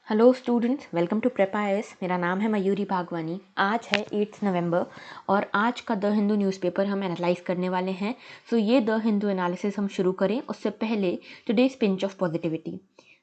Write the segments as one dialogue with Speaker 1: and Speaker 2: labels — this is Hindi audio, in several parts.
Speaker 1: हेलो स्टूडेंट्स, वेलकम टू प्रेपा एस। मेरा नाम है मयूरी भागवानी। आज है 8 नवंबर और आज का द हिंदू न्यूज़पेपर हम एनालाइज करने वाले हैं। सो ये द हिंदू एनालिसिस हम शुरू करें उससे पहले today's pinch of positivity.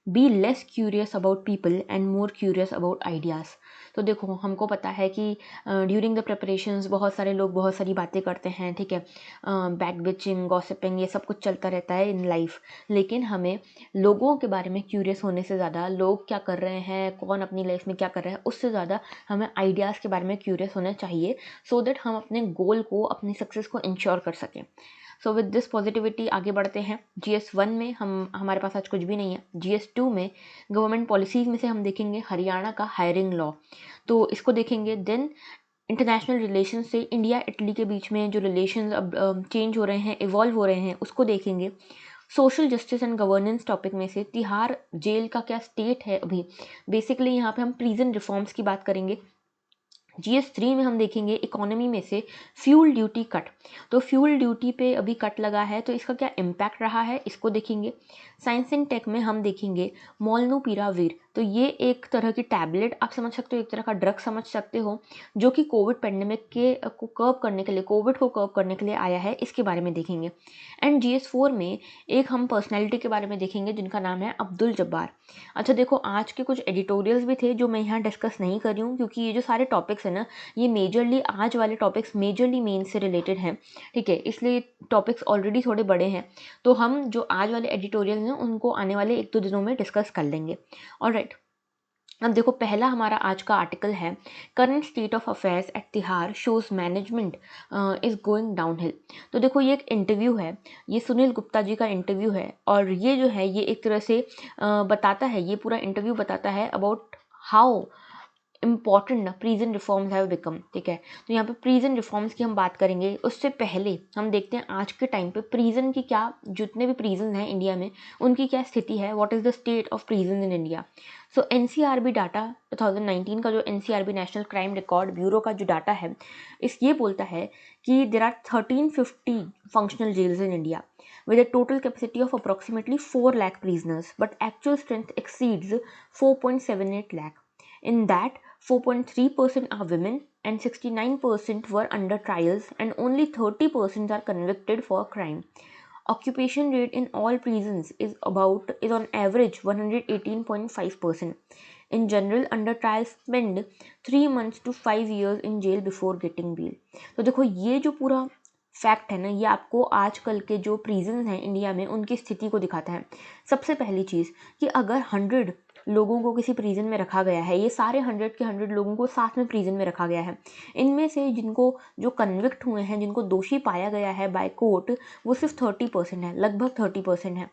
Speaker 1: Be less curious about people and more curious about ideas. तो देखो, हमको पता है कि ड्यूरिंग द प्रिपरेशंस बहुत सारे लोग बहुत सारी बातें करते हैं, ठीक है। बैक बिचिंग, गॉसिपिंग, ये सब कुछ चलता रहता है इन लाइफ। लेकिन हमें लोगों के बारे में क्यूरियस होने से ज़्यादा लोग क्या कर रहे हैं, कौन अपनी लाइफ में क्या कर रहा है, उससे ज़्यादा हमें आइडियाज़ के बारे में क्यूरियस होना चाहिए, सो दैट हम अपने गोल को, अपनी सक्सेस को इंश्योर कर सकें। सो विद दिस पॉजिटिविटी आगे बढ़ते हैं। GS1 में हमारे पास आज कुछ भी नहीं है। GS2 में गवर्नमेंट पॉलिसीज़ में से हम देखेंगे हरियाणा का हायरिंग लॉ, तो इसको देखेंगे। देन इंटरनेशनल रिलेशन से इंडिया इटली के बीच में जो रिलेशन अब चेंज हो रहे हैं, इवॉल्व हो रहे हैं, उसको देखेंगे। Social justice and governance topic में से तिहाड़ जेल का क्या स्टेट है अभी, बेसिकली यहाँ पे हम प्रिजन रिफॉर्म्स की बात करेंगे। GS3 में हम देखेंगे इकोनॉमी में से फ्यूल ड्यूटी कट, तो फ्यूल ड्यूटी पे अभी कट लगा है, तो इसका क्या इम्पैक्ट रहा है, इसको देखेंगे। साइंस एंड टेक में हम देखेंगे मोलनूपीरावीर, तो ये एक तरह की टैबलेट आप समझ सकते हो, एक तरह का ड्रग समझ सकते हो, जो कि कोविड पेंडेमिक के को कर्व करने के लिए, कोविड को कर्व करने के लिए आया है, इसके बारे में देखेंगे। एंड GS4 में एक हम पर्सनैलिटी के बारे में देखेंगे जिनका नाम है अब्दुल जब्बार। अच्छा देखो, आज के कुछ एडिटोरियल्स भी थे जो मैं यहाँ डिस्कस नहीं कर रही हूँ, क्योंकि ये जो सारे टॉपिक्स है ना, ये मेजरली आज वाले टॉपिक्स मेजरली मेन से रिलेटेड हैं, ठीक है। इसलिए टॉपिक्स ऑलरेडी थोड़े बड़े हैं, तो हम जो आज वाले एडिटोरियल हैं उनको आने वाले 1-2 दिनों में डिस्कस कर लेंगे। ऑलराइट, अब देखो, पहला हमारा आज का आर्टिकल है current state of affairs at Tihar shows management is going downhill. तो देखो, ये एक इंटरव्यू है, ये सुनील गुप्ता जी का इंटरव्यू है, और ये जो है ये एक तरह से बताता है, ये पूरा इंटरव्यू बताता है about how important prison reforms have become, ठीक है। तो यहाँ पे प्रीजन रिफॉर्म्स की हम बात करेंगे। उससे पहले हम देखते हैं आज के टाइम पे प्रीजन की क्या, जितने भी प्रीजन हैं इंडिया में, उनकी क्या स्थिति है, what is the state of prison in India. So NCRB data 2019 का, जो NCRB national crime record bureau का जो डाटा है, ये बोलता है कि there are 1350 functional jails in India with a total capacity of approximately 4 lakh prisoners, but actual strength exceeds 4.78 lakh. In that, 4.3% are women and 69% were under trials and only 30% are convicted for crime. Occupation rate in all prisons is on average 118.5%. In general, under trials spend 3 months to 5 years in jail before getting bail. तो देखो, ये जो पूरा फैक्ट है ना, ये आपको आजकल के जो प्रिजन हैं इंडिया में उनकी स्थिति को दिखाता है। सबसे पहली चीज़ कि अगर 100 लोगों को किसी प्रिजन में रखा गया है, ये सारे 100 के 100 लोगों को साथ में प्रिजन में रखा गया है, इनमें से जिनको जो कन्विक्ट हुए हैं, जिनको दोषी पाया गया है बाय कोर्ट, वो सिर्फ 30% है, लगभग 30% है।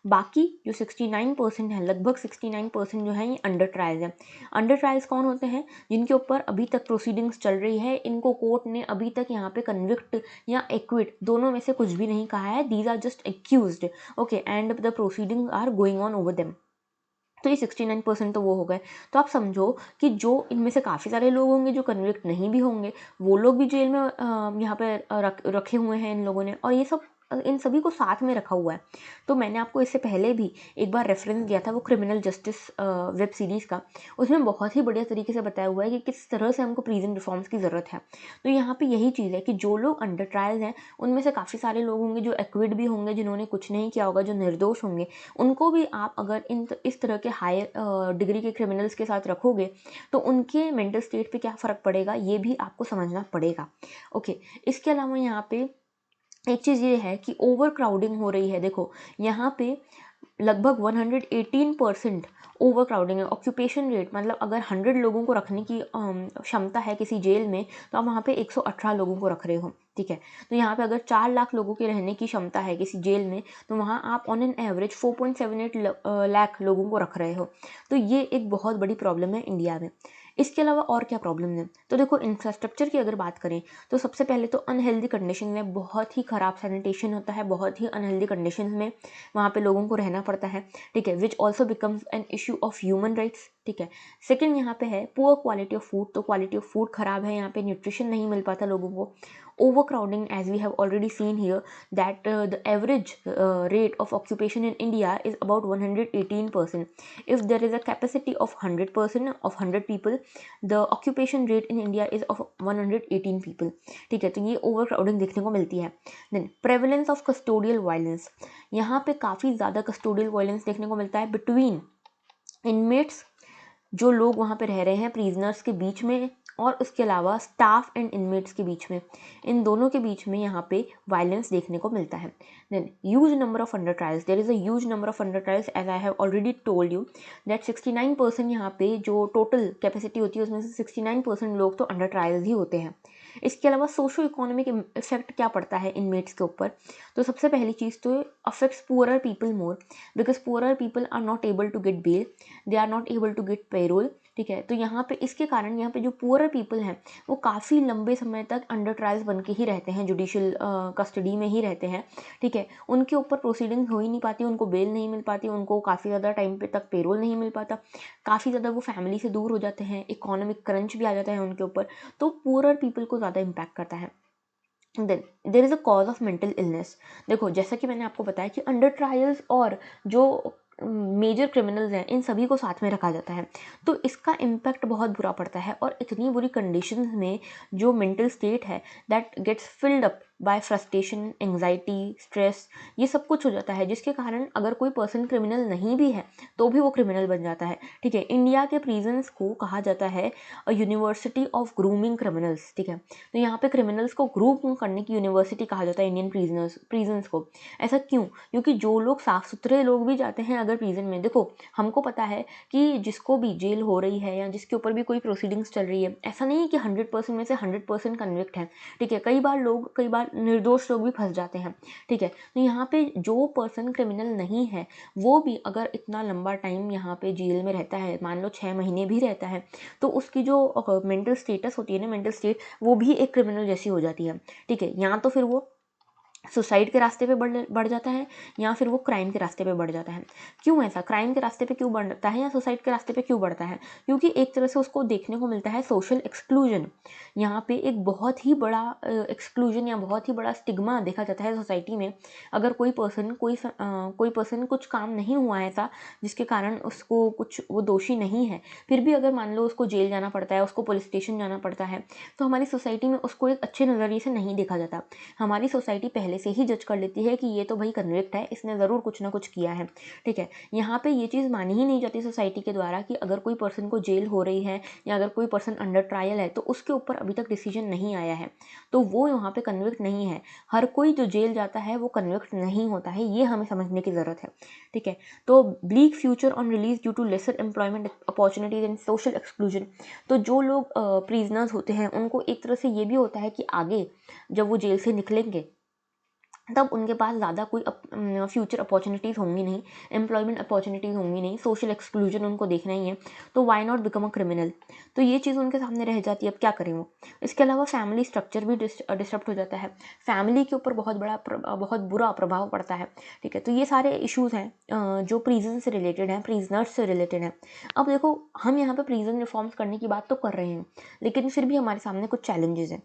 Speaker 1: बाकी जो 69% है, लगभग 69% जो है ये अंडर ट्रायल्स हैं। अंडर ट्रायल्स कौन होते हैं? जिनके ऊपर अभी तक प्रोसीडिंग्स चल रही है, इनको कोर्ट ने अभी तक यहाँ पे कन्विक्ट या एक्विट दोनों में से कुछ भी नहीं कहा है। These are just accused, okay, and the proceedings are going on over them. तो ये 69% तो वो हो गए। तो आप समझो कि जो इनमें से काफ़ी सारे लोग होंगे जो कन्विक्ट नहीं भी होंगे, वो लोग भी जेल में यहाँ पे रखे हुए हैं इन लोगों ने, और ये सब इन सभी को साथ में रखा हुआ है। तो मैंने आपको इससे पहले भी एक बार रेफरेंस दिया था, वो क्रिमिनल जस्टिस वेब सीरीज़ का। उसमें बहुत ही बढ़िया तरीके से बताया हुआ है कि किस तरह से हमको प्रिजन रिफॉर्म्स की ज़रूरत है। तो यहाँ पे यही चीज़ है कि जो लोग अंडर ट्रायल हैं, उनमें से काफ़ी सारे लोग होंगे जो एक्विट भी होंगे, जिन्होंने कुछ नहीं किया होगा, जो निर्दोष होंगे। उनको भी आप अगर इस तरह के हायर डिग्री के क्रिमिनल्स के साथ रखोगे, तो उनके मेंटल स्टेट पे क्या फ़र्क पड़ेगा, ये भी आपको समझना पड़ेगा, ओके। इसके अलावा यहाँ पे एक चीज़ ये है कि ओवर क्राउडिंग हो रही है। देखो, यहाँ पे लगभग 118% ओवर क्राउडिंग है। ऑक्यूपेशन रेट मतलब अगर 100 लोगों को रखने की क्षमता है किसी जेल में, तो आप वहाँ पे 118 लोगों को रख रहे हो, ठीक है। तो यहाँ पे अगर 4 लाख लोगों के रहने की क्षमता है किसी जेल में, तो वहाँ आप ऑन एन एवरेज 4.78 लाख लोगों को रख रहे हो। तो ये एक बहुत बड़ी प्रॉब्लम है इंडिया में। इसके अलावा और क्या प्रॉब्लम है? तो देखो, इंफ्रास्ट्रक्चर की अगर बात करें, तो सबसे पहले तो अनहेल्दी कंडीशन में, बहुत ही ख़राब सैनिटेशन होता है, बहुत ही अनहेल्दी कंडीशन में वहाँ पे लोगों को रहना पड़ता है, ठीक है, which also becomes an issue of human rights, ठीक है। सेकेंड यहाँ पे है पुअर क्वालिटी ऑफ फूड, तो क्वालिटी ऑफ फूड ख़राब है, यहाँ पे न्यूट्रिशन नहीं मिल पाता लोगों को। Overcrowding, as we have already seen here, that the average rate of occupation in India is about 118%. If there is a capacity of 100% of 100 people, the occupation rate in India is of 118 people. ठीक है, तो ये overcrowding देखने को मिलती है. Then prevalence of custodial violence, यहाँ पे काफ़ी ज़्यादा custodial violence देखने को मिलता है between inmates, जो लोग वहाँ पे रह रहे हैं प्रिजनर्स के बीच में, और उसके अलावा स्टाफ एंड इनमेट्स के बीच में, इन दोनों के बीच में यहाँ पे वायलेंस देखने को मिलता है. Then huge number of under trials, there is a huge number of under trials, as I have already told you that 69% यहाँ पे जो टोटल कैपेसिटी होती है उसमें से 69% लोग तो अंडर ट्रायल्स ही होते हैं. इसके अलावा सोशो इकोनॉमिक इफेक्ट क्या पड़ता है इनमेट्स के ऊपर, तो सबसे पहली चीज़ तो affects poorer people more, because poorer people are not able to get bail, they are not able to get parole. ठीक है, तो यहाँ पे इसके कारण यहाँ पे जो पुअरर पीपल हैं वो काफ़ी लंबे समय तक अंडर ट्रायल्स बन के ही रहते हैं, जुडिशियल कस्टडी में ही रहते हैं. ठीक है, उनके ऊपर प्रोसीडिंग्स हो ही नहीं पाती, उनको बेल नहीं मिल पाती, उनको काफ़ी ज़्यादा टाइम पे तक पेरोल नहीं मिल पाता, काफ़ी ज़्यादा वो फैमिली से दूर हो जाते हैं, इकोनॉमिक क्रंच भी आ जाता है उनके ऊपर, तो पुअरर पीपल को ज़्यादा इम्पैक्ट करता है. Then there is a cause of mental illness. देखो, जैसा कि मैंने आपको बताया कि अंडर ट्रायल्स और जो मेजर क्रिमिनल्स हैं इन सभी को साथ में रखा जाता है, तो इसका इम्पैक्ट बहुत बुरा पड़ता है. और इतनी बुरी कंडीशंस में जो मेंटल स्टेट है that gets filled up by frustration, anxiety, stress, ये सब कुछ हो जाता है, जिसके कारण अगर कोई पर्सन क्रिमिनल नहीं भी है तो भी वो क्रिमिनल बन जाता है. ठीक है, इंडिया के प्रिजन्स को कहा जाता है a university of grooming criminals. ठीक है, तो यहाँ पे क्रिमिनल्स को ग्रूम करने की यूनिवर्सिटी कहा जाता है इंडियन प्रिजन्स को. ऐसा क्यों? क्योंकि जो लोग साफ सुथरे लोग भी जाते हैं अगर प्रिजन में, देखो हमको पता है कि जिसको भी जेल हो रही है या जिसके ऊपर भी कोई प्रोसीडिंग्स चल रही है, ऐसा नहीं है कि 100% में से 100% कन्विक्ट है. ठीक है, कई बार निर्दोष लोग भी फंस जाते हैं. ठीक है, तो यहाँ पे जो पर्सन क्रिमिनल नहीं है वो भी अगर इतना लंबा टाइम यहाँ पे जेल में रहता है, मान लो 6 महीने भी रहता है, तो उसकी जो मेंटल स्टेटस होती है ना, मेंटल स्टेट, वो भी एक क्रिमिनल जैसी हो जाती है. ठीक है, यहाँ तो फिर वो सुसाइड के रास्ते पे बढ़ जाता है या फिर वो क्राइम के रास्ते पे बढ़ जाता है. क्यों ऐसा? क्राइम के रास्ते पे क्यों बढ़ता है या सुसाइड के रास्ते पे क्यों बढ़ता है? क्योंकि एक तरह से उसको देखने को मिलता है सोशल एक्सक्लूजन. यहाँ पे एक बहुत ही बड़ा एक्सक्लूजन या बहुत ही बड़ा स्टिग्मा देखा जाता है सोसाइटी में. अगर कोई पर्सन कुछ काम नहीं हुआ है ऐसा जिसके कारण उसको कुछ, वो दोषी नहीं है, फिर भी अगर मान लो उसको जेल जाना पड़ता है, उसको पुलिस स्टेशन जाना पड़ता है, तो हमारी सोसाइटी में उसको एक अच्छे नज़रिए से नहीं देखा जाता. हमारी सोसाइटी पहले से ही जज कर लेती है कि ये तो भाई कन्विक्ट है, इसने ज़रूर कुछ ना कुछ किया है. ठीक है, यहाँ पे ये चीज़ मानी ही नहीं जाती सोसाइटी के द्वारा कि अगर कोई पर्सन को जेल हो रही है या अगर कोई पर्सन अंडर ट्रायल है तो उसके ऊपर अभी तक डिसीजन नहीं आया है, तो वो यहाँ पे कन्विक्ट नहीं है. हर कोई जो जेल जाता है वो कन्विक्ट नहीं होता है, ये हमें समझने की ज़रूरत है. ठीक है, तो bleak future on release due to lesser employment opportunities and social exclusion. तो जो लोग प्रिजनर्स होते हैं उनको एक तरह से ये भी होता है कि आगे जब वो जेल से निकलेंगे तब उनके पास ज़्यादा कोई फ्यूचर अपॉर्चुनिटीज़ होंगी नहीं, एम्प्लॉयमेंट अपॉर्चुनिटीज़ होंगी नहीं, सोशल एक्सक्लूजन उनको देखना ही है, तो why not become a criminal. तो ये चीज़ उनके सामने रह जाती है, अब क्या करें वो. इसके अलावा फैमिली स्ट्रक्चर भी डिस्टर्ब हो जाता है, फैमिली के ऊपर बहुत बुरा प्रभाव पड़ता है. ठीक है, तो ये सारे इशूज़ हैं जो प्रिजन से रिलेटेड हैं, प्रिजनर्स से रिलेटेड हैं. अब देखो, हम यहाँ पर प्रिजन रिफॉर्म्स करने की बात तो कर रहे हैं, लेकिन फिर भी हमारे सामने कुछ चैलेंजेस हैं.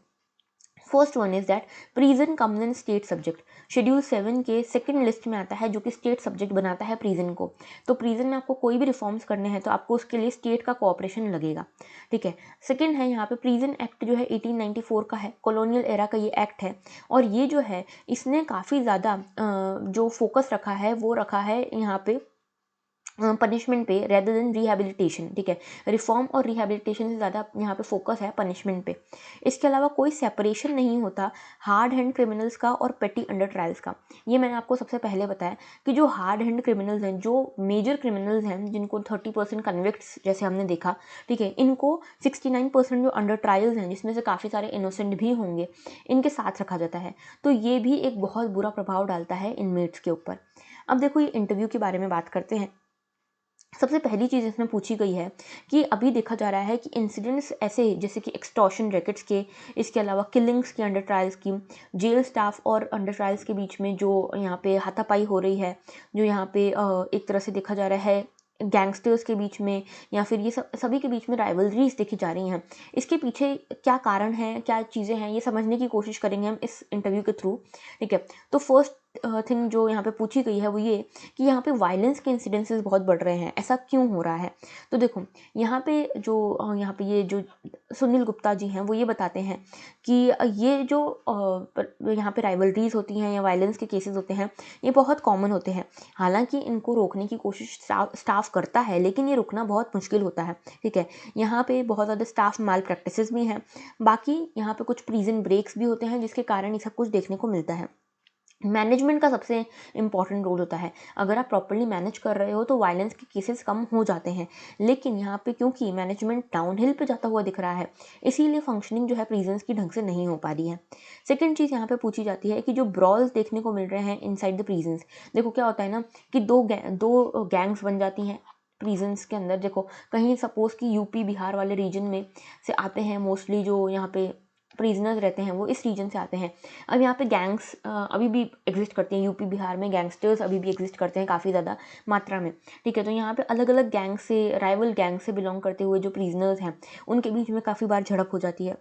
Speaker 1: First one is that prison comes in state subject. Schedule 7 के सेकंड लिस्ट में आता है जो कि स्टेट सब्जेक्ट बनाता है प्रिजन को. तो प्रिजन में आपको कोई भी रिफॉर्म्स करने हैं तो आपको उसके लिए स्टेट का कोऑपरेशन लगेगा. ठीक है, सेकंड है यहाँ पे प्रिजन एक्ट जो है 1894 का है, कॉलोनियल एरा का ये एक्ट है, और ये जो है इसने काफ़ी ज़्यादा जो फोकस रखा है वो रखा है यहाँ पे पनिशमेंट पे रेदर देन रिहैबिलिटेशन. ठीक है, रिफॉर्म और रिहैबिलिटेशन से ज़्यादा यहाँ पे फोकस है पनिशमेंट पे. इसके अलावा कोई सेपरेशन नहीं होता हार्ड हैंड क्रिमिनल्स का और पेटी अंडर ट्रायल्स का. ये मैंने आपको सबसे पहले बताया कि जो हार्ड हैंड क्रिमिनल्स हैं, जो मेजर क्रिमिनल्स हैं, जिनको 30% कन्विक्ट्स जैसे हमने देखा, ठीक है, इनको 69% जो अंडर ट्रायल्स हैं जिसमें से काफ़ी सारे इनोसेंट भी होंगे, इनके साथ रखा जाता है. तो ये भी एक बहुत बुरा प्रभाव डालता है इनमेट्स के ऊपर. अब देखो, ये इंटरव्यू के बारे में बात करते हैं. सबसे पहली चीज़ इसमें पूछी गई है कि अभी देखा जा रहा है कि इंसिडेंट्स ऐसे जैसे कि एक्सटॉर्शन रैकेट्स के, इसके अलावा किलिंग्स की अंडर ट्रायल्स की, जेल स्टाफ और अंडर ट्रायल्स के बीच में जो यहाँ पे हाथापाई हो रही है, जो यहाँ पे एक तरह से देखा जा रहा है गैंगस्टर्स के बीच में या फिर ये सभी के बीच में राइवलरीज देखी जा रही हैं। इसके पीछे क्या कारण है, क्या चीज़ें हैं, ये समझने की कोशिश करेंगे हम इस इंटरव्यू के थ्रू। ठीक है, तो फर्स्ट थिंग जो यहाँ पे पूछी गई है वो ये कि यहाँ पे वायलेंस के इंसिडेंसेस बहुत बढ़ रहे हैं, ऐसा क्यों हो रहा है। तो देखो यहाँ पे यहाँ पे ये जो सुनील गुप्ता जी हैं वो ये बताते हैं कि ये जो यहाँ पे राइवलरीज होती हैं या वायलेंस के केसेस होते हैं ये बहुत कॉमन होते हैं। हालांकि इनको रोकने की कोशिश स्टाफ करता है, लेकिन ये रुकना बहुत मुश्किल होता है। ठीक है, यहाँ पे बहुत ज़्यादा स्टाफ माल प्रैक्टिसेस भी हैं। बाकी यहाँ पे कुछ प्रिजन ब्रेक्स भी होते हैं जिसके कारण ये सब कुछ देखने को मिलता है। मैनेजमेंट का सबसे इंपॉर्टेंट रोल होता है। अगर आप प्रॉपर्ली मैनेज कर रहे हो तो वायलेंस के केसेस कम हो जाते हैं, लेकिन यहाँ पे क्योंकि मैनेजमेंट डाउनहिल पे जाता हुआ दिख रहा है, इसीलिए फंक्शनिंग जो है प्रिजन्स की ढंग से नहीं हो पा रही है। सेकेंड चीज़ यहाँ पे पूछी जाती है कि जो ब्रॉल्स देखने को मिल रहे हैं इनसाइड द प्रिजन्स, देखो क्या होता है ना कि दो गैंग्स बन जाती हैं प्रिजन्स के अंदर। देखो कहीं सपोज कि यूपी बिहार वाले रीजन में से आते हैं मोस्टली, जो यहाँ पे प्रिजनर्स रहते हैं वो इस रीजन से आते हैं। अब यहाँ पे गैंग्स अभी भी एग्जिस्ट करती हैं, यूपी बिहार में गैंगस्टर्स अभी भी एग्जिस्ट करते हैं काफ़ी ज़्यादा मात्रा में। ठीक है, तो यहाँ पे अलग अलग गैंग से, राइवल गैंग से बिलोंग करते हुए जो प्रिजनर्स हैं उनके बीच में काफ़ी बार झड़प हो जाती है।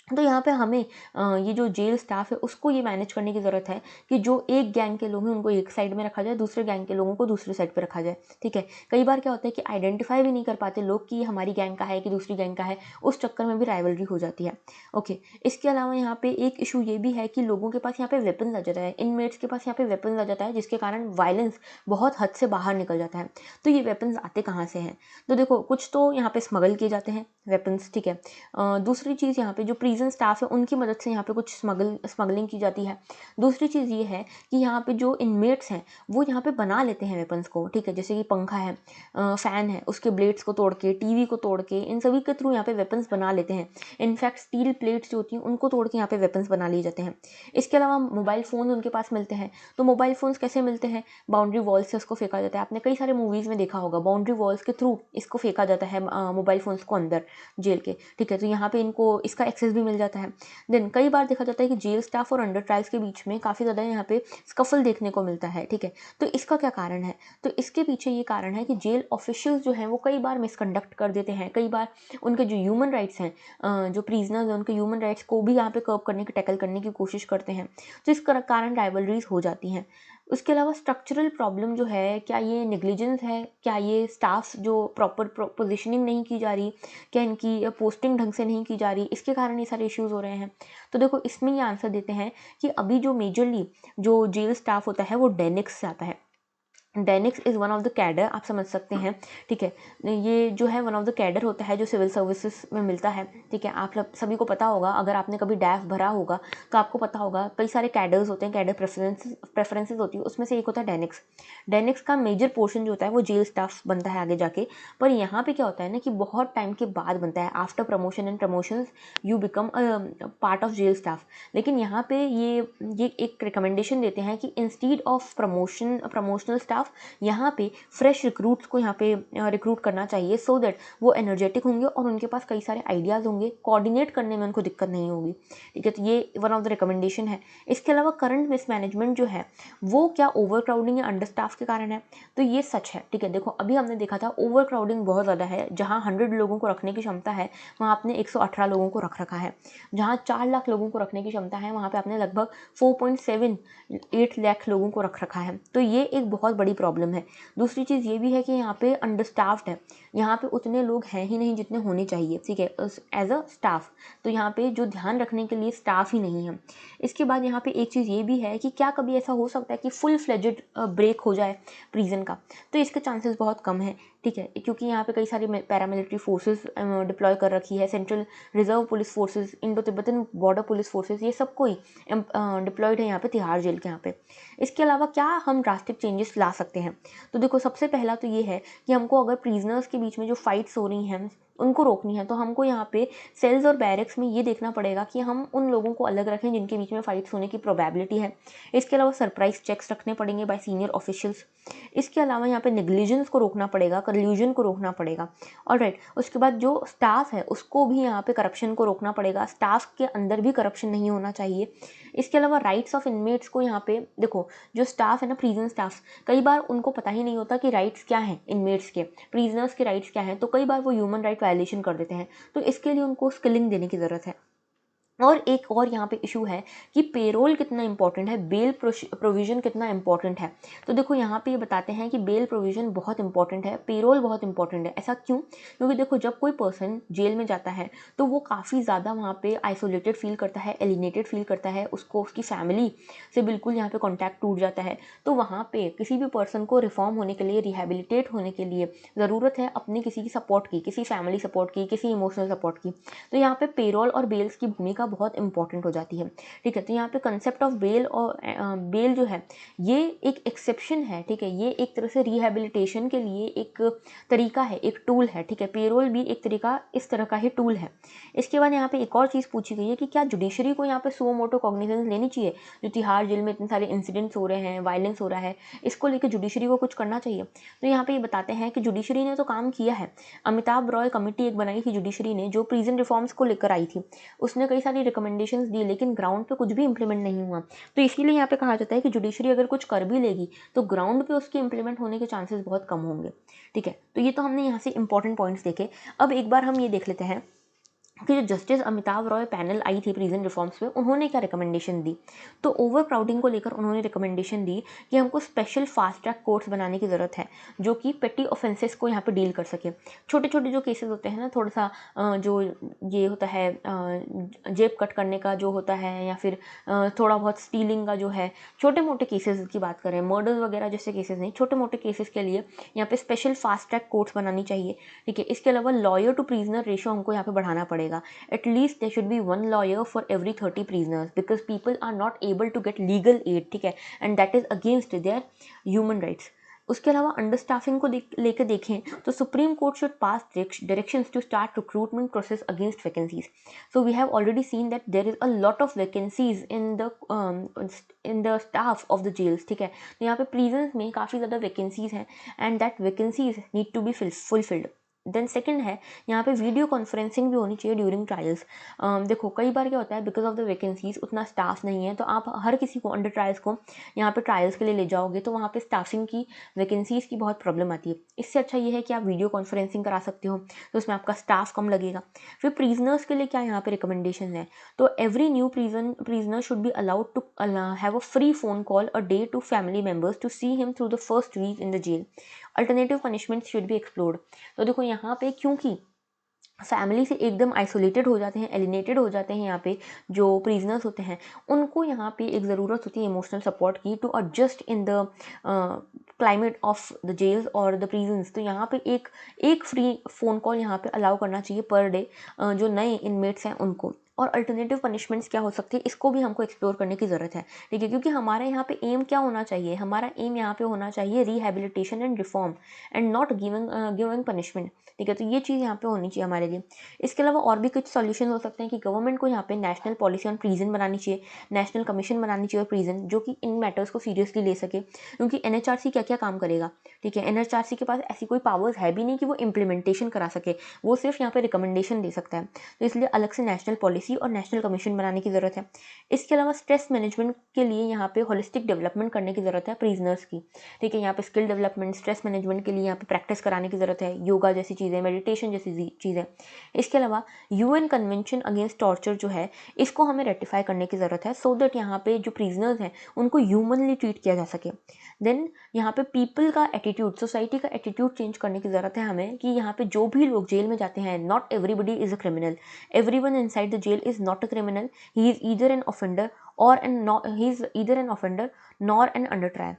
Speaker 1: तो यहाँ पे हमें ये जो जेल स्टाफ है उसको ये मैनेज करने की ज़रूरत है कि जो एक गैंग के लोग हैं उनको एक साइड में रखा जाए, दूसरे गैंग के लोगों को दूसरी साइड पे रखा जाए। ठीक है, कई बार क्या होता है कि आइडेंटिफाई भी नहीं कर पाते लोग कि ये हमारी गैंग का है कि दूसरी गैंग का है, उस चक्कर में भी राइवलरी हो जाती है। ओके, इसके अलावा यहाँ पे एक इशू ये भी है कि लोगों के पास यहाँ पे वेपन आ जाता है, इनमेट्स के पास यहाँ पे वेपन आ जाता है, जिसके कारण वायलेंस बहुत हद से बाहर निकल जाता है। तो ये वेपन्स आते कहाँ से हैं? तो देखो कुछ तो यहाँ पे स्मगल किए जाते हैं वेपन्स। ठीक है, दूसरी चीज़ यहाँ पे जो प्रिजन स्टाफ है उनकी मदद से यहाँ पे कुछ स्मगलिंग की जाती है। दूसरी चीज़ ये है कि यहाँ पे जो इनमेट्स हैं वो यहाँ पे बना लेते हैं वेपन्स को। ठीक है, जैसे कि पंखा है, फ़ैन है, उसके ब्लेड्स को तोड़ के, टीवी को तोड़ के, इन सभी के थ्रू यहाँ पे वेपन्स बना लेते हैं। इनफैक्ट स्टील प्लेट्स जो होती हैं उनको तोड़ के यहाँ पे वेपन्स बना लिए जाते हैं। इसके अलावा मोबाइल फ़ोन उनके पास मिलते हैं। तो मोबाइल फ़ोन्स कैसे मिलते हैं? बाउंड्री वॉल्स से उसको फेंका जाता है। आपने कई सारे मूवीज़ में देखा होगा, बाउंड्री वॉल्स के थ्रू इसको फेंका जाता है मोबाइल फ़ोन्स को अंदर जेल के। ठीक है, तो यहाँ पे इनको इसका एक्सेस भी मिल जाता है। देन कई बार देखा जाता है कि जेल स्टाफ और अंडर ट्रायल्स के बीच में काफ़ी ज़्यादा यहाँ पे स्कफल देखने को मिलता है। ठीक है, तो इसका क्या कारण है? तो इसके पीछे ये कारण है कि जेल ऑफिशियल्स जो हैं वो कई बार मिसकंडक्ट कर देते हैं। कई बार उनके जो ह्यूमन राइट्स हैं, जो प्रिजनर्स हैं उनके ह्यूमन राइट्स को भी यहाँ पे कर्ब करने की, टैकल करने की कोशिश करते हैं, तो इस कारण राइवलरीज हो जाती हैं। उसके अलावा स्ट्रक्चरल प्रॉब्लम जो है, क्या ये नेग्लिजेंस है, क्या ये स्टाफ जो प्रॉपर पोजीशनिंग नहीं की जा रही, क्या इनकी पोस्टिंग ढंग से नहीं की जा रही, इसके कारण ये सारे इश्यूज़ हो रहे हैं। तो देखो इसमें ये आंसर देते हैं कि अभी जो मेजरली जो जेल स्टाफ होता है वो डेनिक्स से आता है। DANICS is one of the cadre, आप समझ सकते हैं। ठीक है, ये जो है वन ऑफ द कैडर होता है जो सिविल सर्विसेज में मिलता है। ठीक है, आप सभी को पता होगा, अगर आपने कभी डैफ भरा होगा तो आपको पता होगा कई सारे कैडर्स होते हैं, कैडर प्रेफरेंसेस होती है, उसमें से एक होता है डेनिक्स। डेनिक्स का मेजर पोर्शन जो होता है वो जेल स्टाफ बनता है आगे जाके। पर यहाँ पे क्या होता है ना कि बहुत टाइम के बाद बनता है, after promotion and promotions you become part of jail staff. लेकिन यहाँ पे ये एक रिकमेंडेशन देते हैं कि इंस्टीड ऑफ प्रमोशनल स्टाफ यहाँ पे फ्रेश रिक्रूट्स को यहाँ पे रिक्रूट करना चाहिए, सो दैट वो एनर्जेटिक होंगे और उनके पास कई सारे आइडियाज़ होंगे, कोऑर्डिनेट करने में उनको दिक्कत नहीं होगी। ठीक है, तो ये वन ऑफ द रिकमेंडेशन है। इसके अलावा करंट मिसमैनेजमेंट जो है वो क्या ओवर क्राउडिंग या अंडर स्टाफ के कारण है? तो ये सच है। ठीक है, देखो अभी हमने देखा था ओवर क्राउडिंग बहुत ज़्यादा है, जहाँ 100 लोगों को रखने की क्षमता है वहाँ आपने 118 लोगों को रख रखा है। जहाँ 4 लाख लोगों को रखने की क्षमता है वहाँ पे आपने लगभग 4.78 लाख लोगों को रख रखा है। तो ये एक बहुत बड़ी प्रॉब्लम है। दूसरी चीज़ ये भी है कि यहाँ पे अंडरस्टाफ्ड है, यहाँ पे उतने लोग हैं ही नहीं जितने होने चाहिए। ठीक है, एज अ स्टाफ, तो यहाँ पे जो ध्यान रखने के लिए स्टाफ ही नहीं है। इसके बाद यहाँ पे एक चीज़ ये भी है कि क्या कभी ऐसा हो सकता है कि फुल फ्लेजेड ब्रेक हो जाए प्रिजन का? तो इसके चांसेस बहुत कम है। ठीक है, क्योंकि यहाँ पे कई सारी पैरामिलिट्री फोर्सेस डिप्लॉय कर रखी है, central reserve police forces, Indo Tibetan border police forces, ये सब कोई डिप्लॉयड है यहाँ पे तिहाड़ जेल के यहाँ पे। इसके अलावा क्या हम ड्रास्टिक चेंजेस ला सकते हैं? तो देखो सबसे पहला तो ये है कि हमको अगर प्रिजनर्स के बीच में जो फाइट्स हो रही हैं उनको रोकनी है, तो हमको यहाँ पे सेल्स और बैरक्स में ये देखना पड़ेगा कि हम उन लोगों को अलग रखें जिनके बीच में फाइट्स होने की प्रोबेबिलिटी है। इसके अलावा सरप्राइज चेक्स रखने पड़ेंगे बाय सीनियर ऑफिशियल्स। इसके अलावा यहाँ पे नेग्लिजेंस को रोकना पड़ेगा, कल्यूजन को रोकना पड़ेगा। ऑलराइट, उसके बाद जो स्टाफ है उसको भी यहाँ पे करप्शन को रोकना पड़ेगा, स्टाफ के अंदर भी करप्शन नहीं होना चाहिए। इसके अलावा राइट्स ऑफ इनमेट्स को यहाँ पे देखो, जो स्टाफ है ना, प्रिजन स्टाफ, कई बार उनको पता ही नहीं होता कि राइट्स क्या हैं इनमेट्स के, प्रिजनर्स के राइट्स क्या हैं, तो कई बार वो ह्यूमन राइट वायलेशन कर देते हैं, तो इसके लिए उनको स्किलिंग देने की ज़रूरत है। और एक और यहाँ पे इशू है कि पेरोल कितना इंपॉर्टेंट है, बेल प्रोविज़न कितना इंपॉर्टेंट है। तो देखो यहाँ पे ये बताते हैं कि बेल प्रोविज़न बहुत इंपॉर्टेंट है, पेरोल बहुत इंपॉर्टेंट है। ऐसा क्यों? क्योंकि देखो, जब कोई पर्सन जेल में जाता है तो वो काफ़ी ज़्यादा वहाँ पे आइसोलेटेड फील करता है, एलिनेटेड फील करता है, उसको उसकी फैमिली से बिल्कुल यहाँ पे कॉन्टैक्ट टूट जाता है। तो वहाँ पे किसी भी पर्सन को रिफॉर्म होने के लिए, रिहेबिलिटेट होने के लिए ज़रूरत है अपनी किसी की सपोर्ट की, किसी फैमिली सपोर्ट की, किसी इमोशनल सपोर्ट की। तो यहाँ पे पेरोल और बेल्स की भूमिका बहुत इंपॉर्टेंट हो जाती है। ठीक है, तो यहाँ पे कंसेप्ट ऑफ बेल और बेल जो है ये एक एक्सेप्शन है। ठीक है, ये एक तरह से रिहेबिलिटेशन के लिए एक तरीका है, एक टूल है। ठीक है, पेरोल भी एक तरीका, इस तरह का ही टूल है। इसके बाद यहाँ पे एक और चीज़ पूछी गई है कि क्या जुडिशरी को यहाँ पे सुओ मोटो कॉग्निजेंस लेनी चाहिए? जो तिहाड़ जेल में इतने सारे इंसिडेंट्स हो रहे हैं, वायलेंस हो रहा है, इसको लेकर जुडिशरी को कुछ करना चाहिए? तो यहाँ पे ये बताते हैं कि जुडिशरी ने तो काम किया है। अमिताभ रॉय कमेटी एक बनाई थी जुडिशरी ने, जो प्रिजन रिफॉर्म्स को लेकर आई थी। उसने कई सारी रिकमेंडेशंस दी, लेकिन ग्राउंड पे कुछ भी इंप्लीमेंट नहीं हुआ। तो इसीलिए यहाँ पे कहा जाता है कि जुडिशरी अगर कुछ कर भी लेगी तो ग्राउंड पे उसके इंप्लीमेंट होने के चांसेस बहुत कम होंगे। ठीक है, तो ये तो हमने यहाँ से इंपॉर्टेंट पॉइंट्स देखे। अब एक बार हम ये देख लेते हैं कि जो जस्टिस अमिताभ रॉय पैनल आई थी प्रिजन रिफॉर्म्स पे, उन्होंने क्या रिकमेंडेशन दी। तो ओवर क्राउडिंग को लेकर उन्होंने रिकमेंडेशन दी कि हमको स्पेशल फास्ट ट्रैक कोर्ट्स बनाने की ज़रूरत है, जो कि पेटी ऑफेंसेस को यहाँ पे डील कर सके। छोटे छोटे जो केसेस होते हैं ना, थोड़ा सा जो ये होता है, जेब कट करने का जो होता है, या फिर थोड़ा बहुत स्टीलिंग का जो है, छोटे मोटे केसेस की बात करें, मर्डर वगैरह जैसे केसेस नहीं, छोटे मोटे केसेस के लिए यहाँ पे स्पेशल फास्ट ट्रैक कोर्ट्स बनानी चाहिए। ठीक है, इसके अलावा लॉयर टू प्रिजनर रेशो हमको यहाँ पे बढ़ाना पड़ेगा। At least there should be one lawyer for every 30 prisoners, because people are not able to get legal aid. ठीक है, and that is against their human rights. उसके अलावा अंडर स्टाफिंग को लेकर देखें तो supreme court should pass directions to start recruitment process against vacancies. So we have already seen that there is a lot of vacancies in the staff of the jails. ठीक है, तो यहाँ पे प्रिजन्स में काफ़ी ज़्यादा वैकेंसीज हैं, and that vacancies need to be fulfilled. Then second है, यहाँ पे वीडियो कॉन्फ्रेंसिंग भी होनी चाहिए ड्यूरिंग ट्रायल्स। देखो, कई बार क्या होता है, बिकॉज ऑफ द वैकेंसीज उतना स्टाफ नहीं है, तो आप हर किसी को अंडर ट्रायल्स को यहाँ पे ट्रायल्स के लिए ले जाओगे तो वहाँ पे स्टाफिंग की, वैकेंसीज की बहुत प्रॉब्लम आती है। इससे अच्छा ये है कि आप वीडियो कॉन्फ्रेंसिंग करा सकते हो, तो उसमें आपका स्टाफ कम लगेगा। फिर प्रिजनर्स के लिए क्या यहाँ पे रिकमेंडेशन है, तो every new prisoner should be allowed to have a free phone call a day to family members to see him through the first week in the jail. Alternative punishment should be explored. तो देखो यहाँ पे, क्योंकि फैमिली से एकदम आइसोलेटेड हो जाते हैं, एलिनेटेड हो जाते हैं, यहाँ पे जो प्रिजनर्स होते हैं उनको यहाँ पे एक ज़रूरत होती है इमोशनल सपोर्ट की, to adjust in the climate of the jails और द प्रिजन्स। तो यहाँ पे एक फ्री फ़ोन कॉल यहाँ पे अलाउ करना चाहिए पर डे, जो नए इनमेट्स हैं उनको। और अल्टरनेटिव पनिशमेंट्स क्या हो सकती है, इसको भी हमको एक्सप्लोर करने की ज़रूरत है। ठीक है, क्योंकि हमारे यहाँ पे एम क्या होना चाहिए, हमारा एम यहाँ पे होना चाहिए rehabilitation and reform, and not giving punishment. ठीक है, तो ये चीज़ यहाँ पे होनी चाहिए हमारे लिए। इसके अलावा और भी कुछ सॉल्यूशन हो सकते हैं कि गवर्नमेंट को यहाँ पे नेशनल पॉलिसी ऑन प्रिजन बनानी चाहिए, नेशनल कमीशन बनानी चाहिए प्रिजन, जो कि इन मैटर्स को सीरियसली ले सके। क्योंकि एनएचआरसी क्या क्या काम करेगा, ठीक है, एनएचआरसी के पास ऐसी कोई पावर्स है भी नहीं कि वो इम्प्लीमेंटेशन करा सके, वो सिर्फ यहाँ पे रिकमेंडेशन दे सकता है। तो इसलिए अलग से नेशनल पॉलिसी और नेशनल कमीशन बनाने की ज़रूरत है। इसके अलावा स्ट्रेस मैनेजमेंट के लिए यहाँ पे होलिस्टिक डेवलपमेंट करने की ज़रूरत है प्रिजनर्स की। ठीक है, यहाँ पे स्किल डेवलपमेंट, स्ट्रेस मैनेजमेंट के लिए यहाँ पे प्रैक्टिस कराने की ज़रूरत है, योगा जैसी चीज़ें, मेडिटेशन जैसी चीज़ें। इसके अलावा यूएन कन्वेंशन अगेंस्ट टॉर्चर जो है, इसको हमें रेटिफाई करने की ज़रूरत है, सो दैट यहाँ पे जो प्रिजनर्स हैं उनको ह्यूमनली ट्रीट किया जा सके। देन यहाँ पे पीपल का एटीट्यूड, सोसाइटी का एटीट्यूड चेंज करने की ज़रूरत है हमें, कि यहाँ पे जो भी लोग जेल में जाते हैं, not everybody is a criminal, everyone inside the jail is not a criminal, he is either an offender nor an under trial.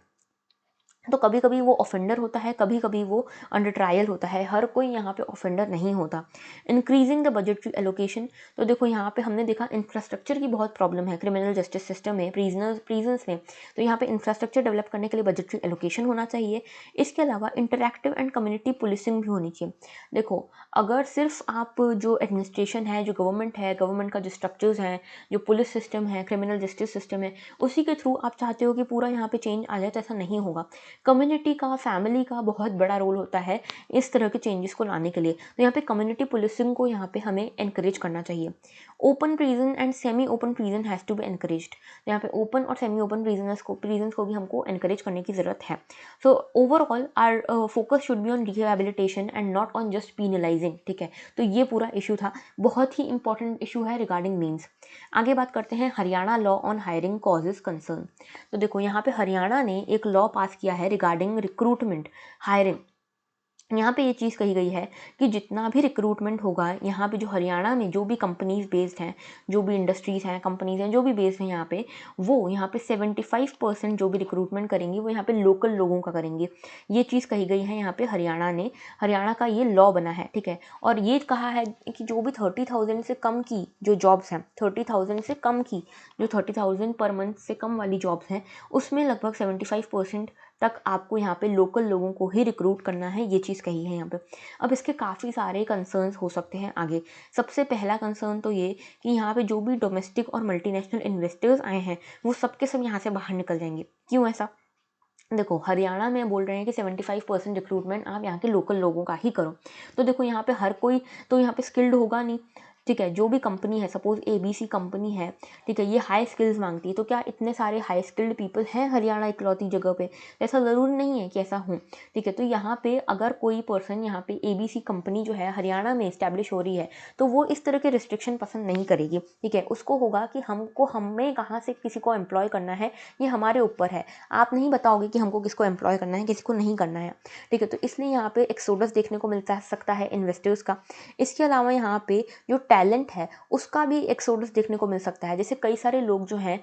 Speaker 1: तो कभी कभी वो ऑफेंडर होता है, कभी कभी वो अंडर ट्रायल होता है, हर कोई यहाँ पे ऑफेंडर नहीं होता। इंक्रीजिंग द बजटरी एलोकेशन, तो देखो यहाँ पे हमने देखा इंफ्रास्ट्रक्चर की बहुत प्रॉब्लम है क्रिमिनल जस्टिस सिस्टम में, प्रिजन्स में, तो यहाँ पे इंफ्रास्ट्रक्चर डेवलप करने के लिए बजटरी एलोकेशन होना चाहिए। इसके अलावा इंटरैक्टिव एंड कम्युनिटी पुलिसिंग भी होनी चाहिए। देखो अगर सिर्फ आप जो एडमिनिस्ट्रेशन है, जो गवर्नमेंट है, गवर्नमेंट का जो स्ट्रक्चर्स हैं, जो पुलिस सिस्टम है, क्रिमिनल जस्टिस सिस्टम है, उसी के थ्रू आप चाहते हो कि पूरा यहाँ पे चेंज आ जाए, तो ऐसा नहीं होगा। कम्युनिटी का, फैमिली का बहुत बड़ा रोल होता है इस तरह के चेंजेस को लाने के लिए। तो यहाँ पे कम्युनिटी पुलिसिंग को यहाँ पे हमें एनकरेज करना चाहिए। Open prison and semi open prison has to be encouraged, तो यहाँ पे ओपन और सेमी ओपन प्रिजनर्स को भी हमको एनकरेज करने की ज़रूरत है। So overall our focus should be on rehabilitation and not on just penalizing, ठीक है। तो ये पूरा इशू था, बहुत ही इंपॉर्टेंट इशू है रिगार्डिंग मीन्स। आगे बात करते हैं Haryana law on hiring causes concern. तो देखो यहाँ पे हरियाणा ने एक लॉ पास किया है रिगार्डिंग रिक्रूटमेंट, हायरिंग। यहाँ पे ये चीज़ कही गई है कि जितना भी रिक्रूटमेंट होगा यहाँ पे, जो हरियाणा में जो भी कंपनीज बेस्ड हैं, जो भी इंडस्ट्रीज़ हैं, कंपनीज हैं, जो भी बेस्ड हैं यहाँ पे, वो यहाँ पे 75% जो भी रिक्रूटमेंट करेंगी वो यहाँ पे लोकल लोगों का करेंगे। ये चीज़ कही गई है यहाँ पे हरियाणा ने, हरियाणा का ये लॉ बना है, ठीक है। और ये कहा है कि जो भी 30,000 से कम की जो जॉब्स हैं, 30,000 से कम की, जो 30,000 पर मंथ से कम वाली जॉब्स हैं, उसमें लगभग 75% तक आपको यहाँ पे लोकल लोगों को ही रिक्रूट करना है, ये चीज़ कही है यहाँ पे। अब इसके काफ़ी सारे कंसर्न्स हो सकते हैं आगे। सबसे पहला कंसर्न तो ये कि यहाँ पे जो भी डोमेस्टिक और मल्टीनेशनल इन्वेस्टर्स आए हैं वो सब के सब यहाँ से बाहर निकल जाएंगे। क्यों ऐसा? देखो हरियाणा में बोल रहे हैं कि 75% रिक्रूटमेंट आप यहाँ के लोकल लोगों का ही करो। तो देखो यहाँ पे हर कोई तो यहाँ पे स्किल्ड होगा नहीं, ठीक है। जो भी कंपनी है, सपोज ABC कंपनी है, ठीक है, ये हाई स्किल्स मांगती है, तो क्या इतने सारे हाई स्किल्ड पीपल हैं हरियाणा इकलौती जगह पे? ऐसा ज़रूरी नहीं है कि ऐसा हो, ठीक है। तो यहाँ पे अगर कोई पर्सन यहाँ पे ABC कंपनी जो है हरियाणा में इस्टेब्लिश हो रही है, तो वो इस तरह के रिस्ट्रिक्शन पसंद नहीं करेगी, ठीक है। उसको होगा कि हमें कहाँ से किसी को एम्प्लॉय करना है, ये हमारे ऊपर है। आप नहीं बताओगे कि हमको किसको एम्प्लॉय करना है, किसी को नहीं करना है, ठीक है। तो इसलिए यहाँ पे एक्सोडस देखने को मिलता सकता है इन्वेस्टर्स का। इसके अलावा यहाँ पे जो टैलेंट है उसका भी एक्सोडस देखने को मिल सकता है। जैसे कई सारे लोग जो हैं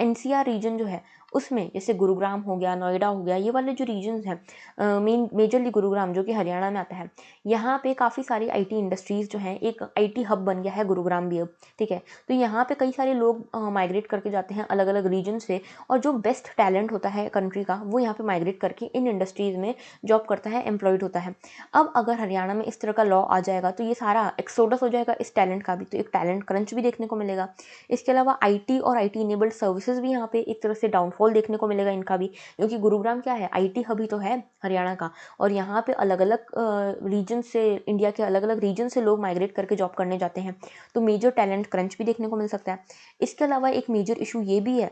Speaker 1: NCR रीजन जो है उसमें, जैसे गुरुग्राम हो गया, नोएडा हो गया, ये वाले जो रीजन्स हैं, मेजरली गुरुग्राम जो कि हरियाणा में आता है, यहाँ पे काफ़ी सारी IT इंडस्ट्रीज़ जो हैं, एक IT हब बन गया है गुरुग्राम भी अब, ठीक है। तो यहाँ पे कई सारे लोग माइग्रेट करके जाते हैं अलग अलग रीजन से, और जो बेस्ट टैलेंट होता है कंट्री का वो यहाँ पे माइग्रेट करके इन इंडस्ट्रीज़ में जॉब करता है, एम्प्लॉयड होता है। अब अगर हरियाणा में इस तरह का लॉ आ जाएगा तो ये सारा एक्सोडस हो जाएगा इस टैलेंट का भी, तो एक टैलेंट क्रंच भी देखने को मिलेगा। इसके अलावा IT और IT इनेबल्ड सर्विसेज भी यहाँ पे एक तरह से डाउनफॉल देखने को मिलेगा इनका भी, क्योंकि गुरुग्राम क्या है, IT हब ही तो है हरियाणा का, और यहाँ पे अलग अलग रीजन से, इंडिया के अलग अलग रीजन से लोग माइग्रेट करके जॉब करने जाते हैं, तो मेजर टैलेंट क्रंच भी देखने को मिल सकता है। इसके अलावा एक मेजर इशू ये भी है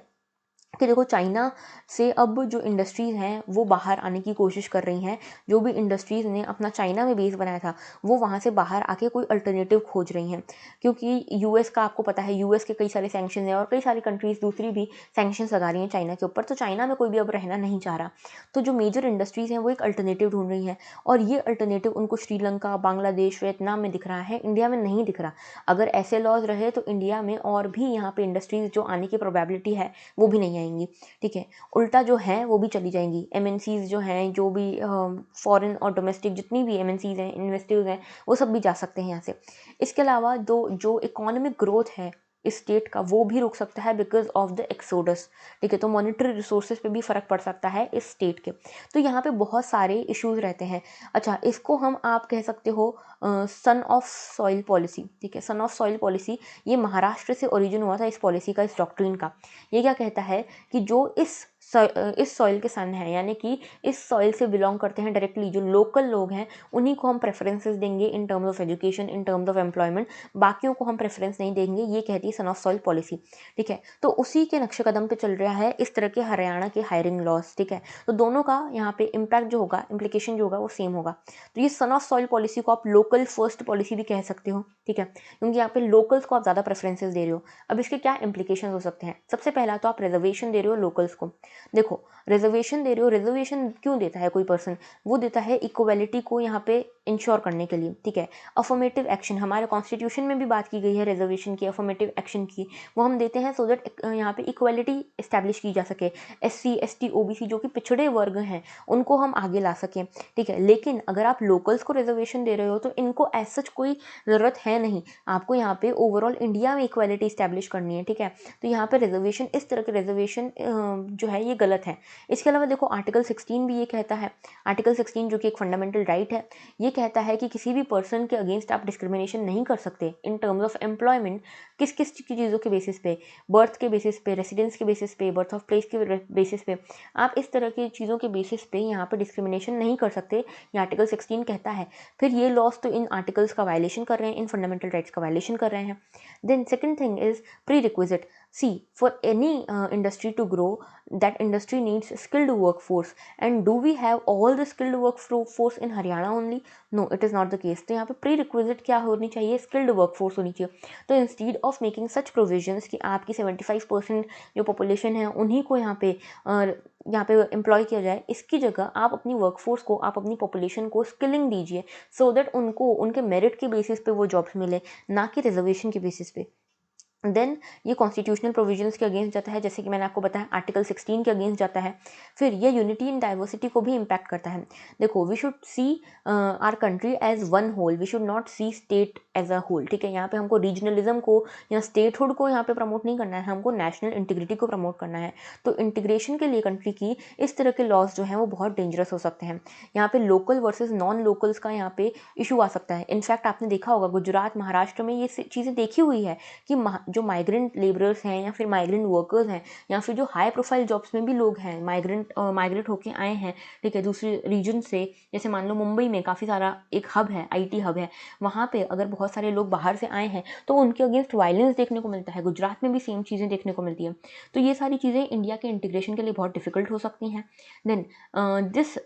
Speaker 1: कि देखो चाइना से अब जो इंडस्ट्रीज़ हैं वो बाहर आने की कोशिश कर रही हैं। जो भी इंडस्ट्रीज़ ने अपना चाइना में बेस बनाया था वो वहाँ से बाहर आके कोई अल्टरनेटिव खोज रही हैं, क्योंकि US का आपको पता है, US के कई सारे सैंक्शन हैं और कई सारी कंट्रीज़ दूसरी भी सैंक्शंस लगा रही हैं चाइना के ऊपर, तो चाइना में कोई भी अब रहना नहीं चाह रहा। तो जो मेजर इंडस्ट्रीज़ हैं वो एक अल्टरनेटिव ढूंढ रही हैं, और ये अल्टरनेटिव उनको श्रीलंका, बांग्लादेश, वियतनाम में दिख रहा है, इंडिया में नहीं दिख रहा। अगर ऐसे लॉज रहे तो इंडिया में और भी यहाँ पे इंडस्ट्रीज़ जो आने की प्रोबेबिलिटी है वो भी नहीं आएंगी, ठीक है। उल्टा जो है वो भी चली जाएंगी। MNCs जो हैं, जो भी फॉरेन और डोमेस्टिक जितनी भी MNCs हैं, इन्वेस्टर्स हैं, वो सब भी जा सकते हैं यहाँ से। इसके अलावा जो इकोनॉमिक ग्रोथ है इस स्टेट का वो भी रुक सकता है बिकॉज ऑफ द एक्सोडस, ठीक है। तो मॉनेटरी रिसोर्सेज पे भी फ़र्क पड़ सकता है इस स्टेट के। तो यहाँ पे बहुत सारे इश्यूज रहते हैं। अच्छा, इसको आप कह सकते हो सन ऑफ सॉइल पॉलिसी, ठीक है। सन ऑफ सॉइल पॉलिसी ये महाराष्ट्र से ओरिजिन हुआ था इस पॉलिसी का, इस डॉक्ट्रिन का। ये क्या कहता है कि जो इस सॉइल के सन है, यानी कि इस सॉइल से बिलोंग करते हैं डायरेक्टली, जो लोकल लोग हैं उन्हीं को हम प्रेफरेंसेस देंगे in terms of education, in terms of employment, बाकियों को हम प्रेफरेंस नहीं देंगे। ये कहती है सन ऑफ सॉइल पॉलिसी, ठीक है। तो उसी के नक्शे कदम पे चल रहा है इस तरह के हरियाणा के हायरिंग लॉज, ठीक है। तो दोनों का यहाँ पे इम्पैक्ट जो होगा, इम्प्लीकेशन जो होगा वो सेम होगा। तो ये सन ऑफ सॉइल पॉलिसी को आप लोकल फर्स्ट पॉलिसी भी कह सकते हो, ठीक है, क्योंकि यहाँ पे लोकल्स को आप ज़्यादा प्रेफरेंसेस दे रहे हो। अब इसके क्या इम्प्लीकेशन हो सकते हैं? सबसे पहला तो आप रिजर्वेशन दे रहे हो लोकल्स को। देखो रिजर्वेशन दे रहे हो, रिजर्वेशन क्यों देता है कोई पर्सन? वो देता है इक्वलिटी को यहाँ पे इंश्योर करने के लिए, ठीक है। अफर्मेटिव एक्शन, हमारे कॉन्स्टिट्यूशन में भी बात की गई है रिजर्वेशन की, अफर्मेटिव एक्शन की, वो हम देते हैं सो दैट यहाँ पे इक्वलिटी इस्टेब्लिश की जा सके, SC ST OBC जो कि पिछड़े वर्ग हैं उनको हम आगे ला सकें, ठीक है। लेकिन अगर आप लोकल्स को रिजर्वेशन दे रहे हो तो इनको एज सच कोई ज़रूरत है नहीं, आपको यहाँ पे ओवरऑल इंडिया में इक्वलिटी इस्टेब्लिश करनी है, ठीक है। तो यहाँ पे रिजर्वेशन, इस तरह के रिजर्वेशन जो है ये गलत है। इसके अलावा देखो आर्टिकल 16 भी ये कहता है, आर्टिकल 16 जो कि एक फंडामेंटल राइट है, ये कहता है कि किसी भी पर्सन के अगेंस्ट आप डिस्क्रिमिनेशन नहीं कर सकते इन टर्म्स ऑफ एम्प्लॉयमेंट, किस किस चीज़ों के बेसिस पे, बर्थ के बेसिस पे, रेसिडेंस के बेसिस पे, बर्थ ऑफ प्लेस के बेसिस पे, आप इस तरह की चीज़ों के बेसिस पे यहाँ पे डिस्क्रिमिनेशन नहीं कर सकते, ये आर्टिकल 16 कहता है। फिर ये लॉज तो इन आर्टिकल्स का वायलेशन कर रहे हैं, इन फंडामेंटल राइट्स का वायलेशन कर रहे हैं। Then second thing is prerequisite, see for any industry to grow, that industry needs skilled workforce, and do we have all the skilled workforce in Haryana only? No, it is not the case. तो यहाँ पे prerequisite क्या होनी चाहिए, skilled workforce होनी चाहिए। तो instead of making such provisions कि आपकी 75% जो population है उन्हीं को यहाँ पे एम्प्लॉय किया जाए, इसकी जगह आप अपनी वर्कफोर्स को, आप अपनी पॉपुलेशन को स्किलिंग दीजिए सो दैट उनको उनके मेरिट के बेसिस पे वो जॉब्स मिले, ना कि रिजर्वेशन के बेसिस पे। देन ये कॉन्स्टिट्यूशनल प्रोविजंस के अगेंस्ट जाता है, जैसे कि मैंने आपको बताया आर्टिकल 16 के अगेंस्ट जाता है। फिर ये यूनिटी इन डाइवर्सिटी को भी इम्पैक्ट करता है। देखो we should see our country as one whole, we should not see state as a whole, ठीक है। यहाँ पे हमको रीजनलिज्म को या स्टेटहुड को यहाँ पे प्रमोट नहीं करना है, हमको नेशनल इंटीग्रिटी को प्रमोट करना है। तो इंटीग्रेशन के लिए कंट्री की इस तरह के लॉज जो हैं वो बहुत डेंजरस हो सकते हैं। यहाँ पे लोकल वर्सेज नॉन लोकल्स का यहाँ पे इशू आ सकता है। इनफैक्ट आपने देखा होगा गुजरात, महाराष्ट्र में ये चीज़ें देखी हुई है कि जो माइग्रेंट लेबरर्स हैं या फिर माइग्रेंट वर्कर्स हैं या फिर जो हाई प्रोफाइल जॉब्स में भी लोग हैं, माइग्रेट होके आए हैं, ठीक है, दूसरे रीजन से, जैसे मान लो मुंबई में काफ़ी सारा एक हब है, IT हब है, वहाँ पे अगर बहुत सारे लोग बाहर से आए हैं तो उनके अगेंस्ट वायलेंस देखने को मिलता है। गुजरात में भी सेम चीज़ें देखने को मिलती है। तो ये सारी चीज़ें इंडिया के इंटीग्रेशन के लिए बहुत डिफिकल्ट हो सकती हैं। Then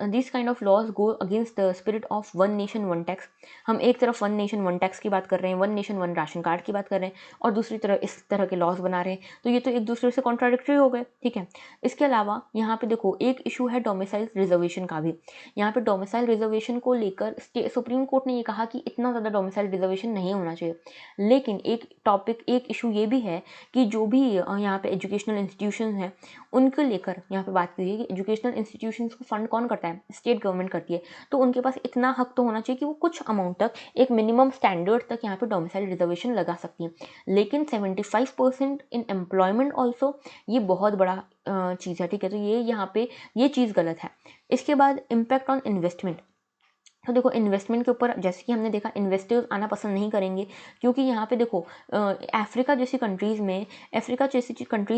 Speaker 1: this kind of laws go against the spirit of one nation one tax. हम एक तरफ वन नेशन वन टैक्स की बात कर रहे हैं, one nation one ration card की बात कर रहे हैं, और दूसरी तरफ इस तरह के लॉज बना रहे हैं, तो ये तो एक दूसरे से कॉन्ट्राडिक्टरी हो गए, ठीक है। इसके अलावा यहाँ पे देखो एक इशू है डोमिसाइल रिजर्वेशन का भी। यहाँ पे डोमिसाइल रिजर्वेशन को लेकर सुप्रीम कोर्ट ने ये कहा कि इतना ज़्यादा डोमिसाइल रिजर्वेशन नहीं होना चाहिए, लेकिन एक इशू ये भी है कि जो भी यहाँ पे एजुकेशनल इंस्टीट्यूशन हैं उनको लेकर यहाँ पे बात की है कि एजुकेशनल इंस्टीट्यूशंस को फंड कौन करता है, स्टेट गवर्नमेंट करती है। तो उनके पास इतना हक तो होना चाहिए कि वो कुछ अमाउंट तक, एक मिनिमम स्टैंडर्ड तक यहाँ पे डोमिसाइल रिजर्वेशन लगा सकती है। लेकिन 75% इन एम्प्लॉयमेंट ऑल्सो, ये बहुत बड़ा चीज़ है, ठीक है। तो ये यहाँ पे ये चीज़ गलत है। इसके बाद इम्पैक्ट ऑन इन्वेस्टमेंट। तो देखो इन्वेस्टमेंट के ऊपर जैसे कि हमने देखा इंवेस्टर्स आना पसंद नहीं करेंगे, क्योंकि यहाँ पे देखो अफ्रीका जैसी कंट्रीज़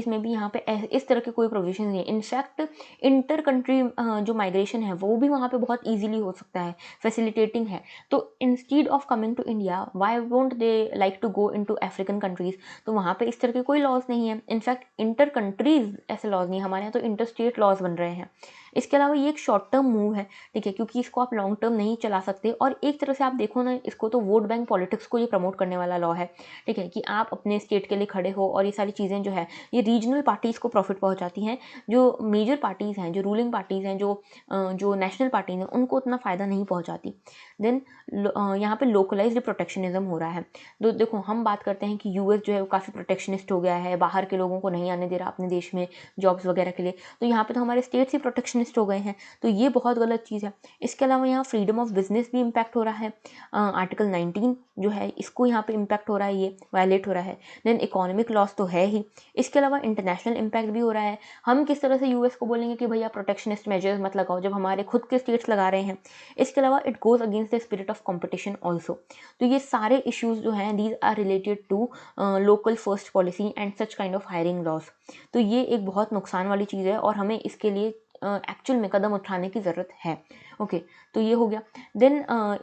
Speaker 1: में भी यहाँ पे इस तरह के कोई प्रोविजन नहीं है। इनफैक्ट इंटर कंट्री जो माइग्रेशन है वो भी वहाँ पे बहुत ईजिली हो सकता है, फैसिलिटेटिंग है। तो instead of coming to India, why won't they like to go into African countries? तो वहाँ पे इस तरह के कोई लॉज नहीं है। इनफैक्ट इंटर कंट्रीज़ ऐसे लॉज नहीं, हमारे यहाँ तो इंटर स्टेट लॉज बन रहे हैं। इसके अलावा ये एक शॉर्ट टर्म मूव है, ठीक है, क्योंकि इसको आप लॉन्ग टर्म नहीं चला सकते। और एक तरह से आप देखो ना इसको, तो वोट बैंक पॉलिटिक्स को ये प्रमोट करने वाला लॉ है, ठीक है, कि आप अपने स्टेट के लिए खड़े हो। और ये सारी चीज़ें जो है ये रीजनल पार्टीज़ को प्रॉफिट पहुंचाती हैं। जो मेजर पार्टीज़ हैं, जो रूलिंग पार्टीज़ हैं, जो नेशनल पार्टीज़ हैं, उनको उतना फ़ायदा नहीं पहुँचाती। देन यहाँ पे लोकलाइज्ड प्रोटेक्शनिज्म हो रहा है। तो देखो हम बात करते हैं कि US जो है वो काफ़ी प्रोटेक्शनिस्ट हो गया है, बाहर के लोगों को नहीं आने दे रहा अपने देश में जॉब्स वगैरह के लिए। तो यहाँ पे तो हमारे स्टेट्स ही प्रोटेक्शनिस्ट हो गए हैं, तो ये बहुत गलत चीज़ है। इसके अलावा यहाँ फ्रीडम ऑफ बिजनेस भी इम्पैक्ट हो रहा है। आर्टिकल 19 जो है इसको यहाँ पे इम्पैक्ट हो रहा है, ये वायलेट हो रहा है। देन इकोनॉमिक लॉस तो है ही, इसके अलावा इंटरनेशनल इम्पैक्ट भी हो रहा है। हम किस तरह से US को बोलेंगे कि भैया प्रोटेक्शनिस्ट मेजर्स मत लगाओ, जब हमारे खुद के स्टेट्स लगा रहे हैं। इसके अलावा it goes against the spirit of competition also. तो ये सारे इश्यूज जो हैं these are related to local first policy and such kind of hiring laws. तो ये एक बहुत नुकसान वाली चीज़ है और हमें इसके लिए एक्चुअल में कदम उठाने की ज़रूरत है। ओके, तो ये हो गया। देन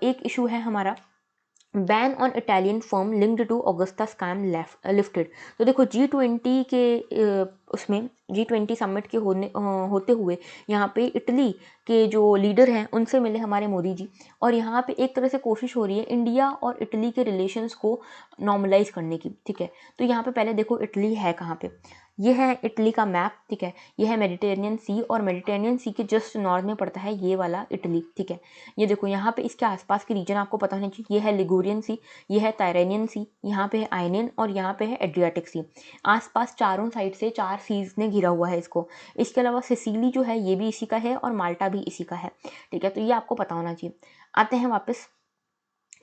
Speaker 1: एक इशू है हमारा ban on Italian firm linked to Agusta scam lifted. तो देखो G20 के उसमें G20 समिट के होते हुए यहाँ पे इटली के जो लीडर हैं उनसे मिले हमारे मोदी जी, और यहाँ पे एक तरह से कोशिश हो रही है इंडिया और इटली के रिलेशंस को नॉर्मलाइज करने की। ठीक है, तो यहाँ पे पहले देखो इटली है कहाँ पे, ये है इटली का मैप। ठीक है, ये है मेडिटेरेनियन सी, और मेडिटेरेनियन सी के जस्ट नॉर्थ में पड़ता है ये वाला इटली। ठीक है, ये देखो यहाँ पे इसके आसपास के रीजन आपको पता होना चाहिए। ये है लिगुरियन सी, ये है ताइरेनियन सी, यहाँ पे है आयनियन, और यहाँ पे है एड्रियाटिक सी। आसपास चारों साइड से 4 सीज ने घिरा हुआ है इसको। इसके अलावा सिसिली जो है ये भी इसी का है, और माल्टा भी इसी का है। ठीक है, तो ये आपको पता होना चाहिए। आते हैं वापस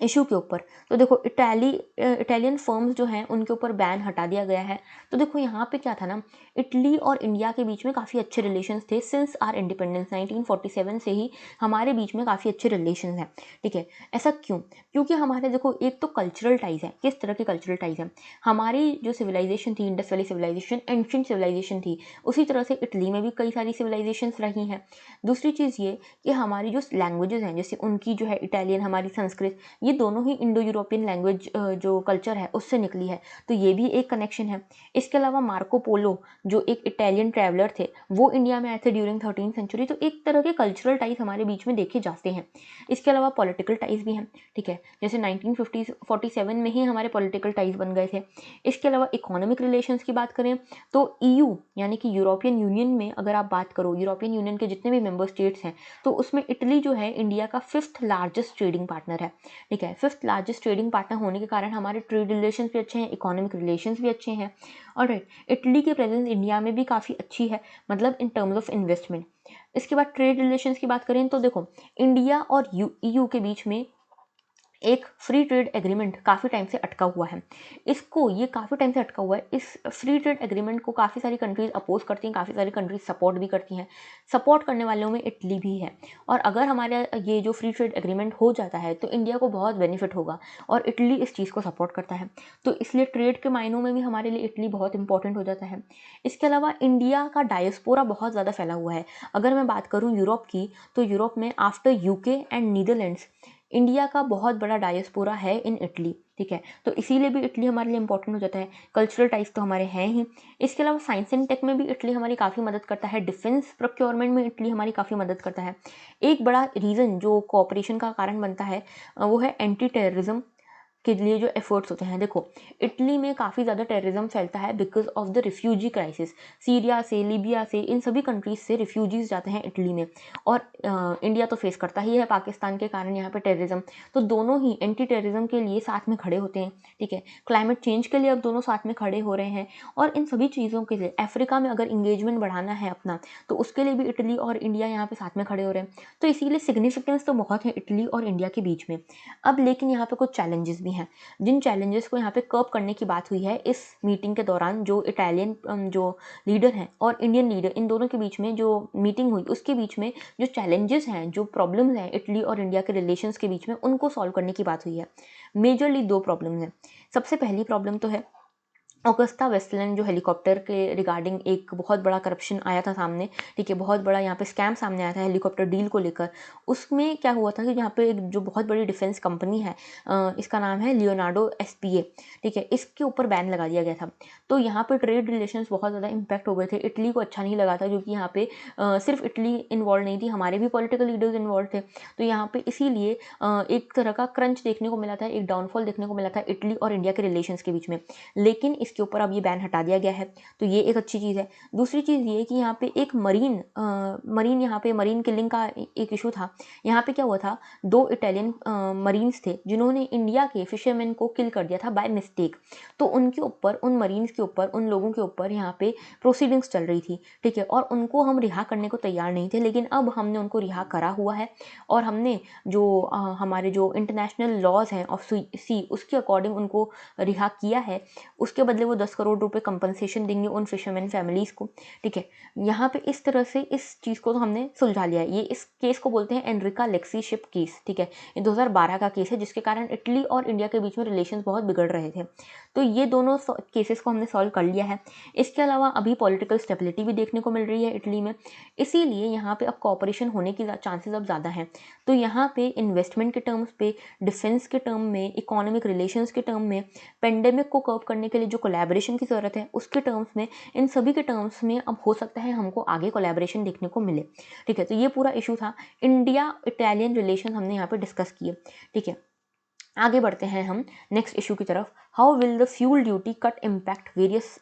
Speaker 1: इशू के ऊपर। तो देखो इटालियन फर्म्स जो हैं उनके ऊपर बैन हटा दिया गया है। तो देखो यहाँ पे क्या था ना, इटली और इंडिया के बीच में काफ़ी अच्छे रिलेशंस थे सिंस आर इंडिपेंडेंस। 1947 से ही हमारे बीच में काफ़ी अच्छे रिलेशंस हैं। ठीक है, ऐसा क्यों? क्योंकि हमारे देखो एक तो कल्चरल टाइज है। किस तरह की कल्चरल टाइज है? हमारी जो सिविलाइजेशन थी, Indus valley civilisation, ancient civilisation थी, उसी तरह से इटली में भी कई सारी सिविलाइजेशंस रही हैं। दूसरी चीज़ ये कि हमारी जो लैंग्वेजेस हैं, जैसे उनकी जो है इटालियन, हमारी संस्कृत, ये दोनों ही इंडो यूरोपियन लैंग्वेज जो कल्चर है उससे निकली है। तो ये भी एक कनेक्शन है। इसके अलावा मार्को पोलो जो एक इटालियन ट्रैवलर थे, वो इंडिया में आए थे ड्यूरिंग 13th सेंचुरी। तो एक तरह के कल्चरल टाइज हमारे बीच में देखे जाते हैं। इसके अलावा पॉलिटिकल टाइज भी हैं। ठीक है, जैसे 1947 में ही हमारे पॉलिटिकल टाइज बन गए थे। इसके अलावा इकोनॉमिक रिलेशंस की बात करें तो EU यानी कि यूरोपियन यूनियन में अगर आप बात करो, यूरोपियन यूनियन के जितने भी मेंबर स्टेट्स हैं, तो उसमें इटली जो है इंडिया का 5th लार्जेस्ट ट्रेडिंग पार्टनर है। ठीक है, 5th लार्जेस्ट ट्रेडिंग पार्टनर होने के कारण हमारे ट्रेड रिलेशंस भी अच्छे हैं, इकोनॉमिक रिलेशंस भी अच्छे हैं। ऑलराइट, इटली की प्रेजेंस इंडिया में भी काफ़ी अच्छी है, मतलब इन टर्म्स ऑफ इन्वेस्टमेंट। इसके बाद ट्रेड रिलेशंस की बात करें तो देखो इंडिया और EU के बीच में एक फ्री ट्रेड एग्रीमेंट काफ़ी टाइम से अटका हुआ है। ये काफ़ी टाइम से अटका हुआ है। इस फ्री ट्रेड एग्रीमेंट को काफ़ी सारी कंट्रीज अपोज करती हैं, काफ़ी सारी कंट्रीज सपोर्ट भी करती हैं। सपोर्ट करने वालों में इटली भी है। और अगर हमारा ये जो फ्री ट्रेड एग्रीमेंट हो जाता है तो इंडिया को बहुत बेनिफिट होगा, और इटली इस चीज़ को सपोर्ट करता है। तो इसलिए ट्रेड के मायनों में भी हमारे लिए इटली बहुत इंपॉर्टेंट हो जाता है। इसके अलावा इंडिया का डायस्पोरा बहुत ज़्यादा फैला हुआ है। अगर मैं बात करूँ यूरोप की, तो यूरोप में after UK and Netherlands India का बहुत बड़ा डायस्पोरा है इन इटली। ठीक है, तो इसीलिए भी इटली हमारे लिए इंपॉर्टेंट हो जाता है। कल्चरल टाइज तो हमारे हैं ही। इसके अलावा साइंस एंड टेक में भी इटली हमारी काफ़ी मदद करता है। डिफेंस प्रोक्योरमेंट में इटली हमारी काफ़ी मदद करता है। एक बड़ा रीज़न जो कोऑपरेशन का कारण बनता है वो है एंटी टेररिज्म के लिए जो एफर्ट्स होते हैं। देखो इटली में काफ़ी ज़्यादा टेररिज्म फैलता है because of the refugee crisis. Syria से, लीबिया से, इन सभी कंट्रीज से रिफ्यूजीज जाते हैं इटली में, और इंडिया तो फेस करता ही है पाकिस्तान के कारण यहाँ पे टेररिज्म। तो दोनों ही एंटी टेररिज्म के लिए साथ में खड़े होते हैं। ठीक है, क्लाइमेट चेंज के लिए अब दोनों साथ में खड़े हो रहे हैं, और इन सभी चीज़ों के लिए अफ्रीका में अगर इंगेजमेंट बढ़ाना है अपना, तो उसके लिए भी इटली और इंडिया यहाँ पे साथ में खड़े हो रहे हैं। तो इसीलिए सिग्निफिकेंस तो बहुत है इटली और इंडिया के बीच में। अब लेकिन यहाँ पे कुछ चैलेंजेस भी हैं, जिन चैलेंजेस को यहाँ पे कर्ब करने की बात हुई है इस मीटिंग के दौरान। जो इटालियन जो लीडर हैं और इंडियन लीडर, इन दोनों के बीच में जो मीटिंग हुई उसके बीच में जो चैलेंजेस हैं, जो प्रॉब्लम्स हैं इटली और इंडिया के रिलेशंस के बीच में, उनको सॉल्व करने की बात हुई है। मेजरली 2 प्रॉब्लम्स हैं। सबसे पहली प्रॉब्लम तो है ऑगस्टा वेस्टलैंड जो हेलीकॉप्टर के रिगार्डिंग एक बहुत बड़ा करप्शन आया था सामने। ठीक है, बहुत बड़ा यहाँ पे स्कैम सामने आया था हेलीकॉप्टर डील को लेकर। उसमें क्या हुआ था कि यहाँ पे एक जो बहुत बड़ी डिफेंस कंपनी है, इसका नाम है लियोनार्डो SPA। ठीक है, इसके ऊपर बैन लगा दिया गया था। तो यहाँ पे ट्रेड रिलेशंस बहुत ज़्यादा इम्पैक्ट हो गए थे। इटली को अच्छा नहीं लगा था, क्योंकि यहाँ पे सिर्फ इटली इन्वॉल्व नहीं थी, हमारे भी पॉलिटिकल लीडर्स इन्वॉल्व थे। तो यहाँ पे इसीलिए एक तरह का क्रंच देखने को मिला था, एक डाउनफॉल देखने को मिला था इटली और इंडिया के रिलेशंस के बीच में। लेकिन इसके ऊपर अब ये बैन हटा दिया गया है, तो ये एक अच्छी चीज़ है। दूसरी चीज़ ये कि यहाँ पे एक मरीन किलिंग का एक इशू था। यहाँ पे क्या हुआ था, 2 इटालियन मरीन्स थे जिन्होंने इंडिया के फिशरमैन को किल कर दिया था बाय मिस्टेक। तो उनके ऊपर, उन मरीन्स के ऊपर, उन लोगों के ऊपर यहाँ पे प्रोसीडिंग्स चल रही थी। ठीक है, और उनको हम रिहा करने को तैयार नहीं थे, लेकिन अब हमने उनको रिहा करा हुआ है। और हमने जो हमारे जो इंटरनेशनल लॉज हैं ऑफ सी, उसके अकॉर्डिंग उनको रिहा किया है। उसके बदले वो 10 करोड़ रुपए कंपनसेशन देंगे उन फिशरमैन फैमिलीज़ को। ठीक है, यहाँ पे इस तरह से इस चीज़ को तो हमने सुलझा लिया है। ये इस केस को बोलते हैं एनरिका लेक्सी शिप केस। ठीक है, ये 2012 का केस है, जिसके कारण इटली और इंडिया के बीच में रिलेशंस बहुत बिगड़ रहे थे। तो ये दोनों केसेस को हमने सॉल्व कर लिया है। इसके अलावा अभी पॉलिटिकल स्टेबिलिटी भी देखने को मिल रही है इटली में, इसीलिए यहाँ पे अब कॉपरेशन होने की चांसेस अब ज़्यादा हैं। तो यहाँ पे इन्वेस्टमेंट के टर्म्स पे, डिफेंस के टर्म में, इकोनॉमिक रिलेशंस के टर्म में, पेंडेमिक को कर्व करने के लिए जो कोलैबोरेशन की ज़रूरत है, उसके टर्म्स में, इन सभी के टर्म्स में अब हो सकता है हमको आगे कोलैबोरेशन देखने को मिले। ठीक है, तो ये पूरा इशू था। इंडिया इटालियन रिलेशन हमने यहाँ पे डिस्कस किए। ठीक है, आगे बढ़ते हैं हम नेक्स्ट इशू की तरफ। How will the fuel duty cut impact various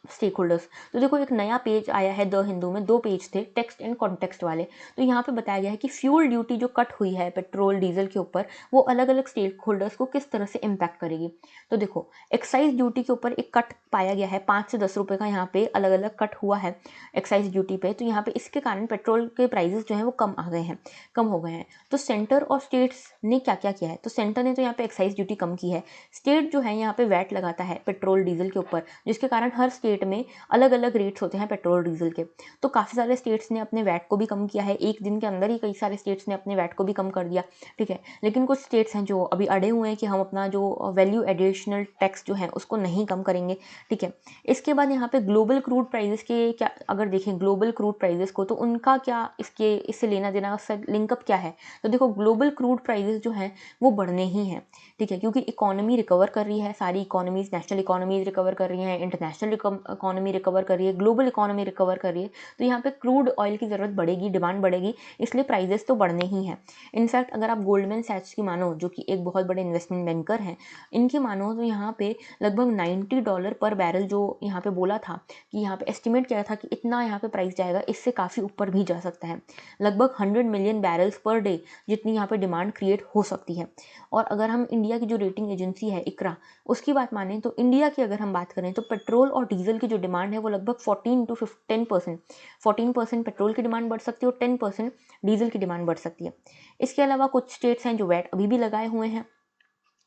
Speaker 1: stakeholders. तो देखो एक नया पेज आया है द हिंदू में, 2 पेज थे टेक्स्ट एंड कॉन्टेक्स्ट वाले। तो यहाँ पे बताया गया है कि फ्यूल ड्यूटी जो कट हुई है पेट्रोल डीजल के ऊपर, वो अलग अलग स्टेक होल्डर्स को किस तरह से इम्पैक्ट करेगी। तो देखो एक्साइज ड्यूटी के ऊपर एक कट पाया गया है, 5 से 10 रुपये का यहाँ पे अलग अलग कट हुआ है एक्साइज ड्यूटी पे। तो यहाँ पे इसके कारण पेट्रोल के प्राइजेस जो है वो कम आ गए हैं, कम हो गए हैं। तो सेंटर और स्टेट्स ने क्या क्या किया है, तो सेंटर ने तो यहाँ पे एक्साइज ड्यूटी कम की है। स्टेट जो है यहाँ पे वैट लगाता है पेट्रोल डीजल के ऊपर, जिसके कारण हर स्टेट में अलग अलग रेट्स होते हैं पेट्रोल डीजल के। तो काफ़ी सारे स्टेट्स ने अपने वैट को भी कम किया है, एक दिन के अंदर ही कई सारे स्टेट्स ने अपने वैट को भी कम कर दिया। ठीक है, लेकिन कुछ स्टेट्स हैं जो अभी अड़े हुए हैं कि हम अपना जो वैल्यू एडिशनल टैक्स जो है उसको नहीं कम करेंगे। ठीक है, इसके बाद यहाँ पे ग्लोबल क्रूड प्राइजेस के क्या, अगर देखें ग्लोबल क्रूड प्राइजेस को, तो उनका क्या इससे लेना देना, उससे लिंकअप क्या है। तो देखो ग्लोबल क्रूड प्राइजेस जो हैं वो बढ़ने ही हैं। ठीक है, क्योंकि इकोनॉमी रिकवर कर रही है, सारी इकोनॉमीज, नेशनल इकोनॉमीज रिकवर कर रही हैं, इंटरनेशनल इकोनॉमी रिकवर कर रही है, ग्लोबल इकोनॉमी रिकवर कर रही है। तो यहाँ पे क्रूड ऑयल की ज़रूरत बढ़ेगी, डिमांड बढ़ेगी, इसलिए प्राइजेस तो बढ़ने ही हैं। इनफैक्ट अगर आप गोल्डमैन सैच्स की मानो, जो कि एक बहुत बड़े इन्वेस्टमेंट बैंकर हैं, इनकी मानो तो यहाँ पे लगभग $90 पर बैरल जो यहाँ पे बोला था कि यहाँ पे एस्टिमेट किया था कि इतना यहाँ पे प्राइस जाएगा, इससे काफ़ी ऊपर भी जा सकता है। लगभग 100 मिलियन बैरल्स पर डे जितनी यहाँ पे डिमांड क्रिएट हो सकती है। और अगर हम इंडिया की जो रेटिंग एजेंसी है इकरा, उसकी बात मानें तो इंडिया की अगर हम बात करें तो पेट्रोल और डीजल की जो डिमांड है वो लगभग 10% पेट्रोल की डिमांड बढ़ सकती है और 10% डीजल की डिमांड बढ़ सकती है। इसके अलावा कुछ स्टेट्स हैं जो वैट अभी भी लगाए हुए हैं।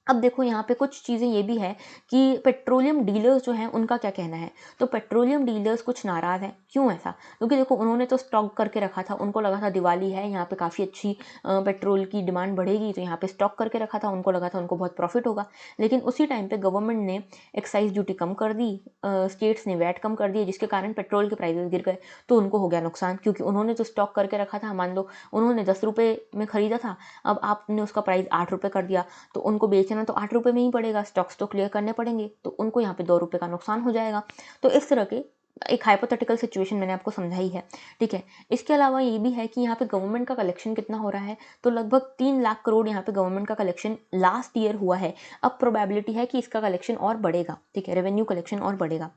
Speaker 1: अब देखो यहाँ पे कुछ चीज़ें ये भी है कि पेट्रोलियम डीलर्स जो हैं उनका क्या कहना है। तो पेट्रोलियम डीलर्स कुछ नाराज़ हैं। क्यों ऐसा? क्योंकि देखो उन्होंने तो स्टॉक करके रखा था, उनको लगा था दिवाली है, यहाँ पे काफ़ी अच्छी पेट्रोल की डिमांड बढ़ेगी, तो यहाँ पे स्टॉक करके रखा था, उनको लगा था उनको बहुत प्रॉफिट होगा। लेकिन उसी टाइम पे गवर्नमेंट ने एक्साइज ड्यूटी कम कर दी, स्टेट्स ने वैट कम कर दिए, जिसके कारण पेट्रोल के प्राइजेस गिर गए। तो उनको हो गया नुकसान, क्योंकि उन्होंने तो स्टॉक करके रखा था। मान लो उन्होंने 10 रुपये में ख़रीदा था, अब आपने उसका प्राइस 8 रुपये कर दिया, तो उनको बेचना तो 8 रुपये में ही पड़ेगा, स्टॉक्स तो क्लियर करने पड़ेंगे, तो उनको यहाँ पे 2 रुपये का नुकसान हो जाएगा। तो इस तरह के एक हाइपोथेटिकल सिचुएशन मैंने आपको समझाई है। ठीक है, इसके अलावा ये भी है कि यहाँ पे गवर्नमेंट का कलेक्शन कितना हो रहा है। तो लगभग 3 लाख करोड़ यहाँ पे गवर्नमेंट का कलेक्शन लास्ट ईयर हुआ है। अब प्रोबेबिलिटी है कि इसका कलेक्शन और बढ़ेगा। ठीक है, रेवेन्यू कलेक्शन और बढ़ेगा।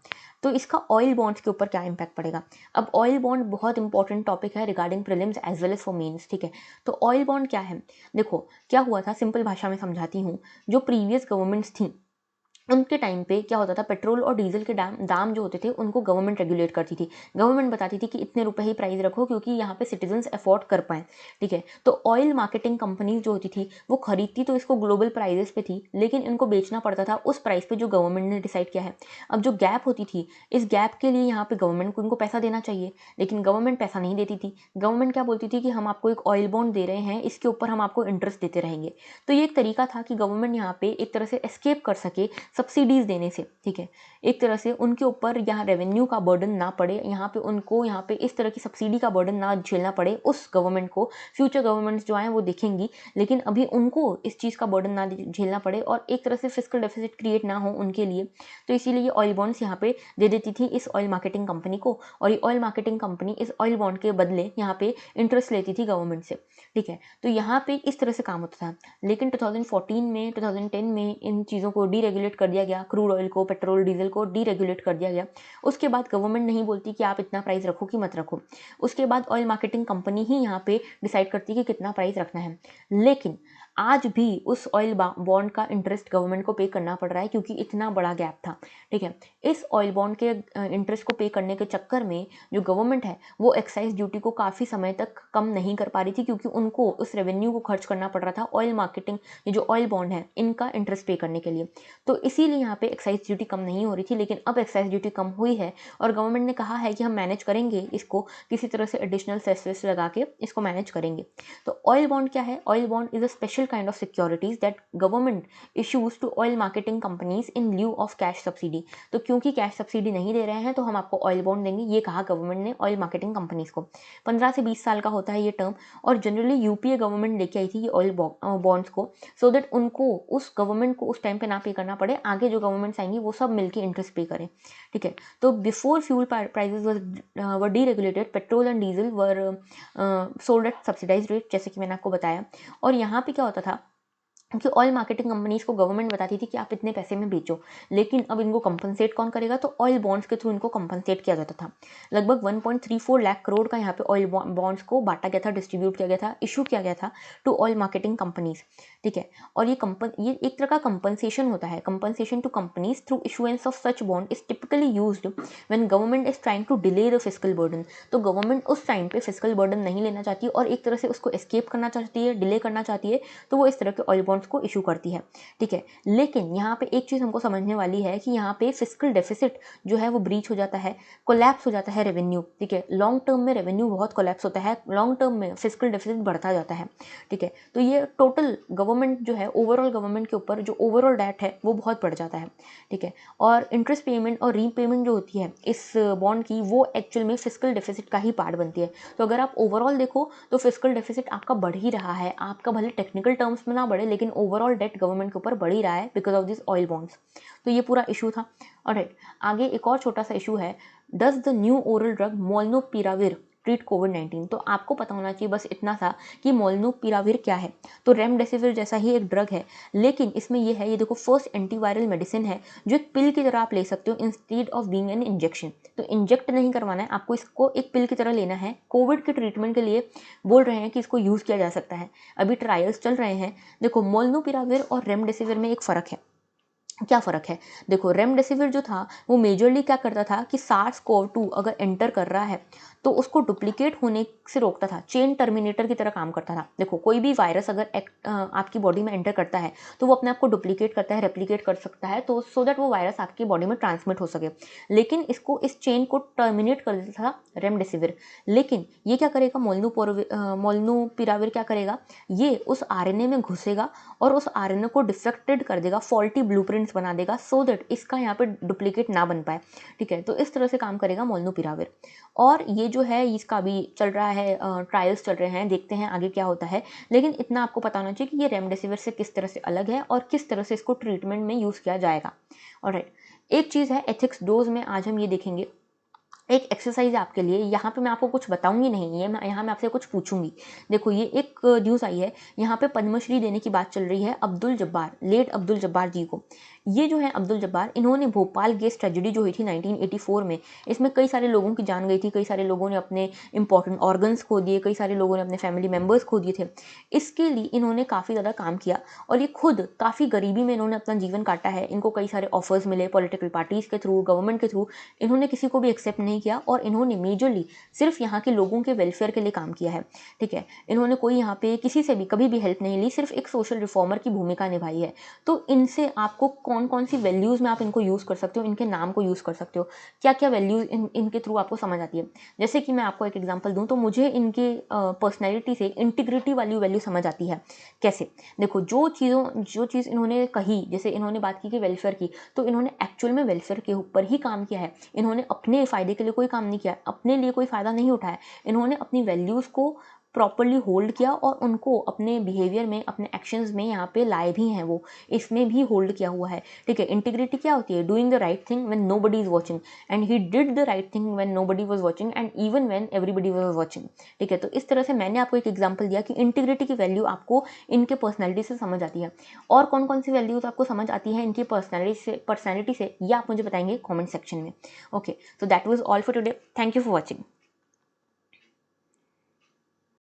Speaker 1: तो इसका ऑयल बॉन्ड्स के ऊपर क्या इम्पैक्ट पड़ेगा। अब ऑयल बॉन्ड बहुत इंपॉर्टेंट टॉपिक है regarding prelims as well as for mains. ठीक है, तो ऑयल बॉन्ड क्या है, देखो क्या हुआ था, सिंपल भाषा में समझाती हूँ। जो प्रीवियस गवर्नमेंट्स थी उनके टाइम पे क्या होता था, पेट्रोल और डीजल के दाम जो होते थे उनको गवर्नमेंट रेगुलेट करती थी। गवर्नमेंट बताती थी कि इतने रुपए ही प्राइस रखो, क्योंकि यहाँ पे सिटीजन्स अफोर्ड कर पाएँ। ठीक है, तो ऑयल मार्केटिंग कंपनीज जो होती थी वो खरीदती तो इसको ग्लोबल प्राइजेस पे थी, लेकिन इनको बेचना पड़ता था उस प्राइस पे जो गवर्नमेंट ने डिसाइड किया है। अब जो गैप होती थी, इस गैप के लिए यहाँ पे गवर्नमेंट को इनको पैसा देना चाहिए, लेकिन गवर्नमेंट पैसा नहीं देती थी। गवर्नमेंट क्या बोलती थी कि हम आपको एक ऑयल बॉन्ड दे रहे हैं, इसके ऊपर हम आपको इंटरेस्ट देते रहेंगे। तो ये एक तरीका था कि गवर्नमेंट यहाँ पे एक तरह से एस्केप कर सके सब्सिडीज देने से। ठीक है, एक तरह से उनके ऊपर यहाँ रेवेन्यू का बर्डन ना पड़े, यहाँ पे उनको यहाँ पे इस तरह की सब्सिडी का बर्डन ना झेलना पड़े उस गवर्नमेंट को। फ्यूचर गवर्नमेंट्स जो आए वो देखेंगी, लेकिन अभी उनको इस चीज़ का बर्डन ना झेलना पड़े और एक तरह से फिस्कल डेफिसिट क्रिएट ना हो उनके लिए। तो इसीलिए ऑयल बॉन्ड्स यहाँ पे दे देती थी इस ऑयल मार्केटिंग कंपनी को, और ये ऑयल मार्केटिंग कंपनी इस ऑयल बॉन्ड के बदले यहाँ पे इंटरेस्ट लेती थी गवर्नमेंट से। ठीक है, तो यहाँ पे इस तरह से काम होता था। लेकिन 2014 में 2010 में इन चीज़ों को डीरेगुलेट कर दिया गया, क्रूड ऑयल को, पेट्रोल डीजल को डीरेगुलेट कर दिया गया। उसके बाद गवर्नमेंट नहीं बोलती कि आप इतना प्राइस रखो कि मत रखो, उसके बाद ऑयल मार्केटिंग कंपनी ही यहाँ पे डिसाइड करती है कि कितना प्राइस रखना है। लेकिन आज भी उस ऑयल बॉन्ड का इंटरेस्ट गवर्नमेंट को पे करना पड़ रहा है, क्योंकि इतना बड़ा गैप था। ठीक है, इस ऑयल बॉन्ड के इंटरेस्ट को पे करने के चक्कर में जो गवर्नमेंट है वो एक्साइज ड्यूटी को काफ़ी समय तक कम नहीं कर पा रही थी, क्योंकि उनको उस रेवेन्यू को खर्च करना पड़ रहा था ऑयल मार्केटिंग, ये जो ऑयल बॉन्ड है इनका इंटरेस्ट पे करने के लिए। तो इसीलिए यहाँ पे एक्साइज ड्यूटी कम नहीं हो रही थी। लेकिन अब एक्साइज ड्यूटी कम हुई है और गवर्नमेंट ने कहा है कि हम मैनेज करेंगे इसको, किसी तरह से एडिशनल सेस लगा के इसको मैनेज करेंगे। तो ऑयल बॉन्ड क्या है, oil bond is a special special kind of securities that government issues to oil marketing companies in lieu of cash subsidy. तो क्योंकि कैश सब्सिडी नहीं दे रहे हैं तो हम आपको ऑयल बॉन्ड देंगे, ये कहा गवर्नमेंट ने ऑयल मार्केटिंग कंपनीज को। 15 से 20 साल का होता है ये टर्म, और जनरली यूपीए गवर्नमेंट लेके आई थी ये ऑयल बॉन्ड्स को, सो दैट उनको उस गवर्नमेंट को उस टाइम पे ना पे करना पड़े, आगे जो गवर्नमेंट्स आएंगी वो सब मिलके इंटरेस्ट पे करें। ठीक है, तो before fuel prices were deregulated, petrol and diesel were sold at subsidise rate, जैसे कि मैंने आपको बताया। और यहाँ पे क्या होता था कि ऑयल मार्केटिंग कंपनीज को गवर्नमेंट बताती थी कि आप इतने पैसे में बेचो, लेकिन अब इनको कंपनसेट कौन करेगा, तो ऑयल बॉन्ड्स के थ्रू इनको कंपनसेट किया जाता था। लगभग 1.34 लाख करोड़ का यहाँ पे ऑयल बॉन्ड्स को बांटा गया था, डिस्ट्रीब्यूट किया गया था, इशू किया गया था टू ऑयल मार्केटिंग कंपनीज। ठीक है, और ये एक तरह का कंपनसेशन होता है। Compensation to companies through issuance of such bond is typically used when government is trying to delay the fiscal burden. तो गवर्नमेंट उस टाइम पे फिस्कल बर्डन नहीं लेना चाहती और एक तरह से उसको एस्केप करना चाहती है, डिले करना चाहती है, तो वो इस तरह के ऑयल बॉन्ड्स को इशू करती है। ठीक है, लेकिन यहाँ पे एक चीज़ हमको समझने वाली है कि यहाँ पे फिस्कल डेफिसिट जो है वो ब्रीच हो जाता है, कोलैप्स हो जाता है रेवेन्यू। ठीक है, लॉन्ग टर्म में रेवेन्यू बहुत कोलैप्स होता है, लॉन्ग टर्म में फिस्कल डेफिसिट बढ़ता जाता है। ठीक है, तो ये टोटल गवर्नमेंट जो है, ओवरऑल गवर्नमेंट के ऊपर जो ओवरऑल डेट है वो बहुत बढ़ जाता है। ठीक है, और इंटरेस्ट पेमेंट और रीपेमेंट जो होती है इस बॉन्ड की, वो एक्चुअल में फिस्कल डेफिसिट का ही पार्ट बनती है। तो अगर आप ओवरऑल देखो तो फिस्कल डेफिसिट आपका बढ़ ही रहा है, आपका भले टेक्निकल टर्म्स में ना बढ़े, लेकिन ओवरऑल डेट गवर्नमेंट के ऊपर बढ़ ही रहा है because of this oil bonds. तो ये पूरा इशू था। ऑलराइट, आगे एक और छोटा सा इशू है, does the new oral drug molnupiravir treat COVID-19. तो आपको पता होना चाहिए बस इतना सा कि मोलनुपिराविर क्या है। तो रेमडेसिविर जैसा ही एक ड्रग है, लेकिन इसमें ये है, ये देखो फर्स्ट एंटीवायरल मेडिसिन है जो एक पिल की तरह आप ले सकते हो instead of being an injection. तो इंजेक्ट नहीं करवाना है आपको, इसको एक पिल की तरह लेना है। कोविड के ट्रीटमेंट के लिए बोल रहे हैं कि इसको यूज़ किया जा सकता है, अभी ट्रायल्स चल रहे हैं। देखो, मोलनुपिराविर और रेमडेसिविर में एक फ़र्क है। क्या फ़र्क है, देखो रेमडेसिविर जो था वो मेजरली क्या करता था कि SARS-CoV-2 अगर एंटर कर रहा है तो उसको डुप्लीकेट होने से रोकता था, चेन टर्मिनेटर की तरह काम करता था। देखो, कोई भी वायरस अगर आपकी बॉडी में एंटर करता है तो वो अपने आप को डुप्लीकेट करता है, रेप्लिकेट कर सकता है, तो सो दैट वो वायरस आपकी बॉडी में ट्रांसमिट हो सके। लेकिन इसको, इस चेन को टर्मिनेट कर देता था रेमडेसिविर। लेकिन ये क्या करेगा, मोलनुपिराविर क्या करेगा, ये उस RNA में घुसेगा और उस RNA को डिफेक्टेड कर देगा, फॉल्टी ब्लूप्रिंट्स बना देगा, सो दैट इसका यहाँ पे डुप्लीकेट ना बन पाए। ठीक है, तो इस तरह से काम करेगा मोलनुपिराविर। और ये जो है इसका भी चल रहा है, ट्रायल्स चल रहे हैं, देखते हैं आगे क्या होता है। लेकिन इतना आपको पता होना चाहिए कि ये रेमडेसिविर से किस तरह से अलग है और किस तरह से इसको ट्रीटमेंट में यूज़ किया जाएगा। ऑलराइट, एक चीज़ है एथिक्स डोज में, आज हम ये देखेंगे। एक एक्सरसाइज है आपके लिए, यहाँ पे मैं आपको कुछ बताऊंगी नहीं, ये यहाँ मैं आपसे कुछ पूछूंगी। देखो, ये एक न्यूज़ आई है, यहाँ पे पद्मश्री देने की बात चल रही है अब्दुल जब्बार, लेट अब्दुल जब्बार जी को। ये जो है अब्दुल जब्बार, इन्होंने भोपाल गैस ट्रेजेडी जो हुई थी 1984 में, इसमें कई सारे लोगों की जान गई थी, कई सारे लोगों ने अपने इंपॉर्टेंट ऑर्गन्स खो दिए, कई सारे लोगों ने अपने फैमिली मेम्बर्स खो दिए थे। इसके लिए इन्होंने काफ़ी ज़्यादा काम किया और ये खुद काफ़ी गरीबी में इन्होंने अपना जीवन काटा है। इनको कई सारे ऑफर्स मिले पॉलिटिकल पार्टीज़ के थ्रू, गवर्नमेंट के थ्रू, इन्होंने किसी को भी एक्सेप्ट नहीं किया और इन्होंने मेजरली सिर्फ यहाँ के लोगों के वेलफेयर के लिए काम किया है। ठीक है, इन्होंने कोई यहाँ पे किसी से भी कभी भी हेल्प नहीं ली, सिर्फ एक सोशल रिफॉर्मर की भूमिका निभाई है। तो इनसे आपको कौन कौन सी वैल्यूज़ में आप इनको यूज़ कर सकते हो, इनके नाम को यूज़ कर सकते हो, क्या क्या वैल्यूज़ इनके थ्रू आपको समझ आती है। जैसे कि मैं आपको एक एग्जांपल दूं तो मुझे इनके पर्सनैलिटी से इंटीग्रिटी वाली वैल्यू समझ आती है। कैसे, देखो, जो चीज़ इन्होंने कही, जैसे इन्होंने बात की कि वेलफेयर की, तो इन्होंने एक्चुअल में वेलफेयर के ऊपर ही काम किया है। इन्होंने अपने फ़ायदे के लिए कोई काम नहीं किया, अपने लिए कोई फ़ायदा नहीं उठाया। इन्होंने अपनी वैल्यूज़ को प्रॉपरली होल्ड किया और उनको अपने बिहेवियर में, अपने एक्शंस में यहाँ पे लाए भी हैं, वो इसमें भी होल्ड किया हुआ है। ठीक है, इंटीग्रिटी क्या होती है, doing the right thing when nobody is watching, and he did the right thing when nobody was watching and even when everybody was watching. ठीक है, तो इस तरह से मैंने आपको एक एग्जांपल दिया कि इंटीग्रिटी की वैल्यू आपको इनके पर्सनैलिटी से समझ आती है। और कौन कौन सी वैल्यूज आपको समझ आती है इनकी पर्सनैलिटी से, ये आप मुझे बताएंगे कॉमेंट सेक्शन में। Okay, so that was all for today. Thank you for watching.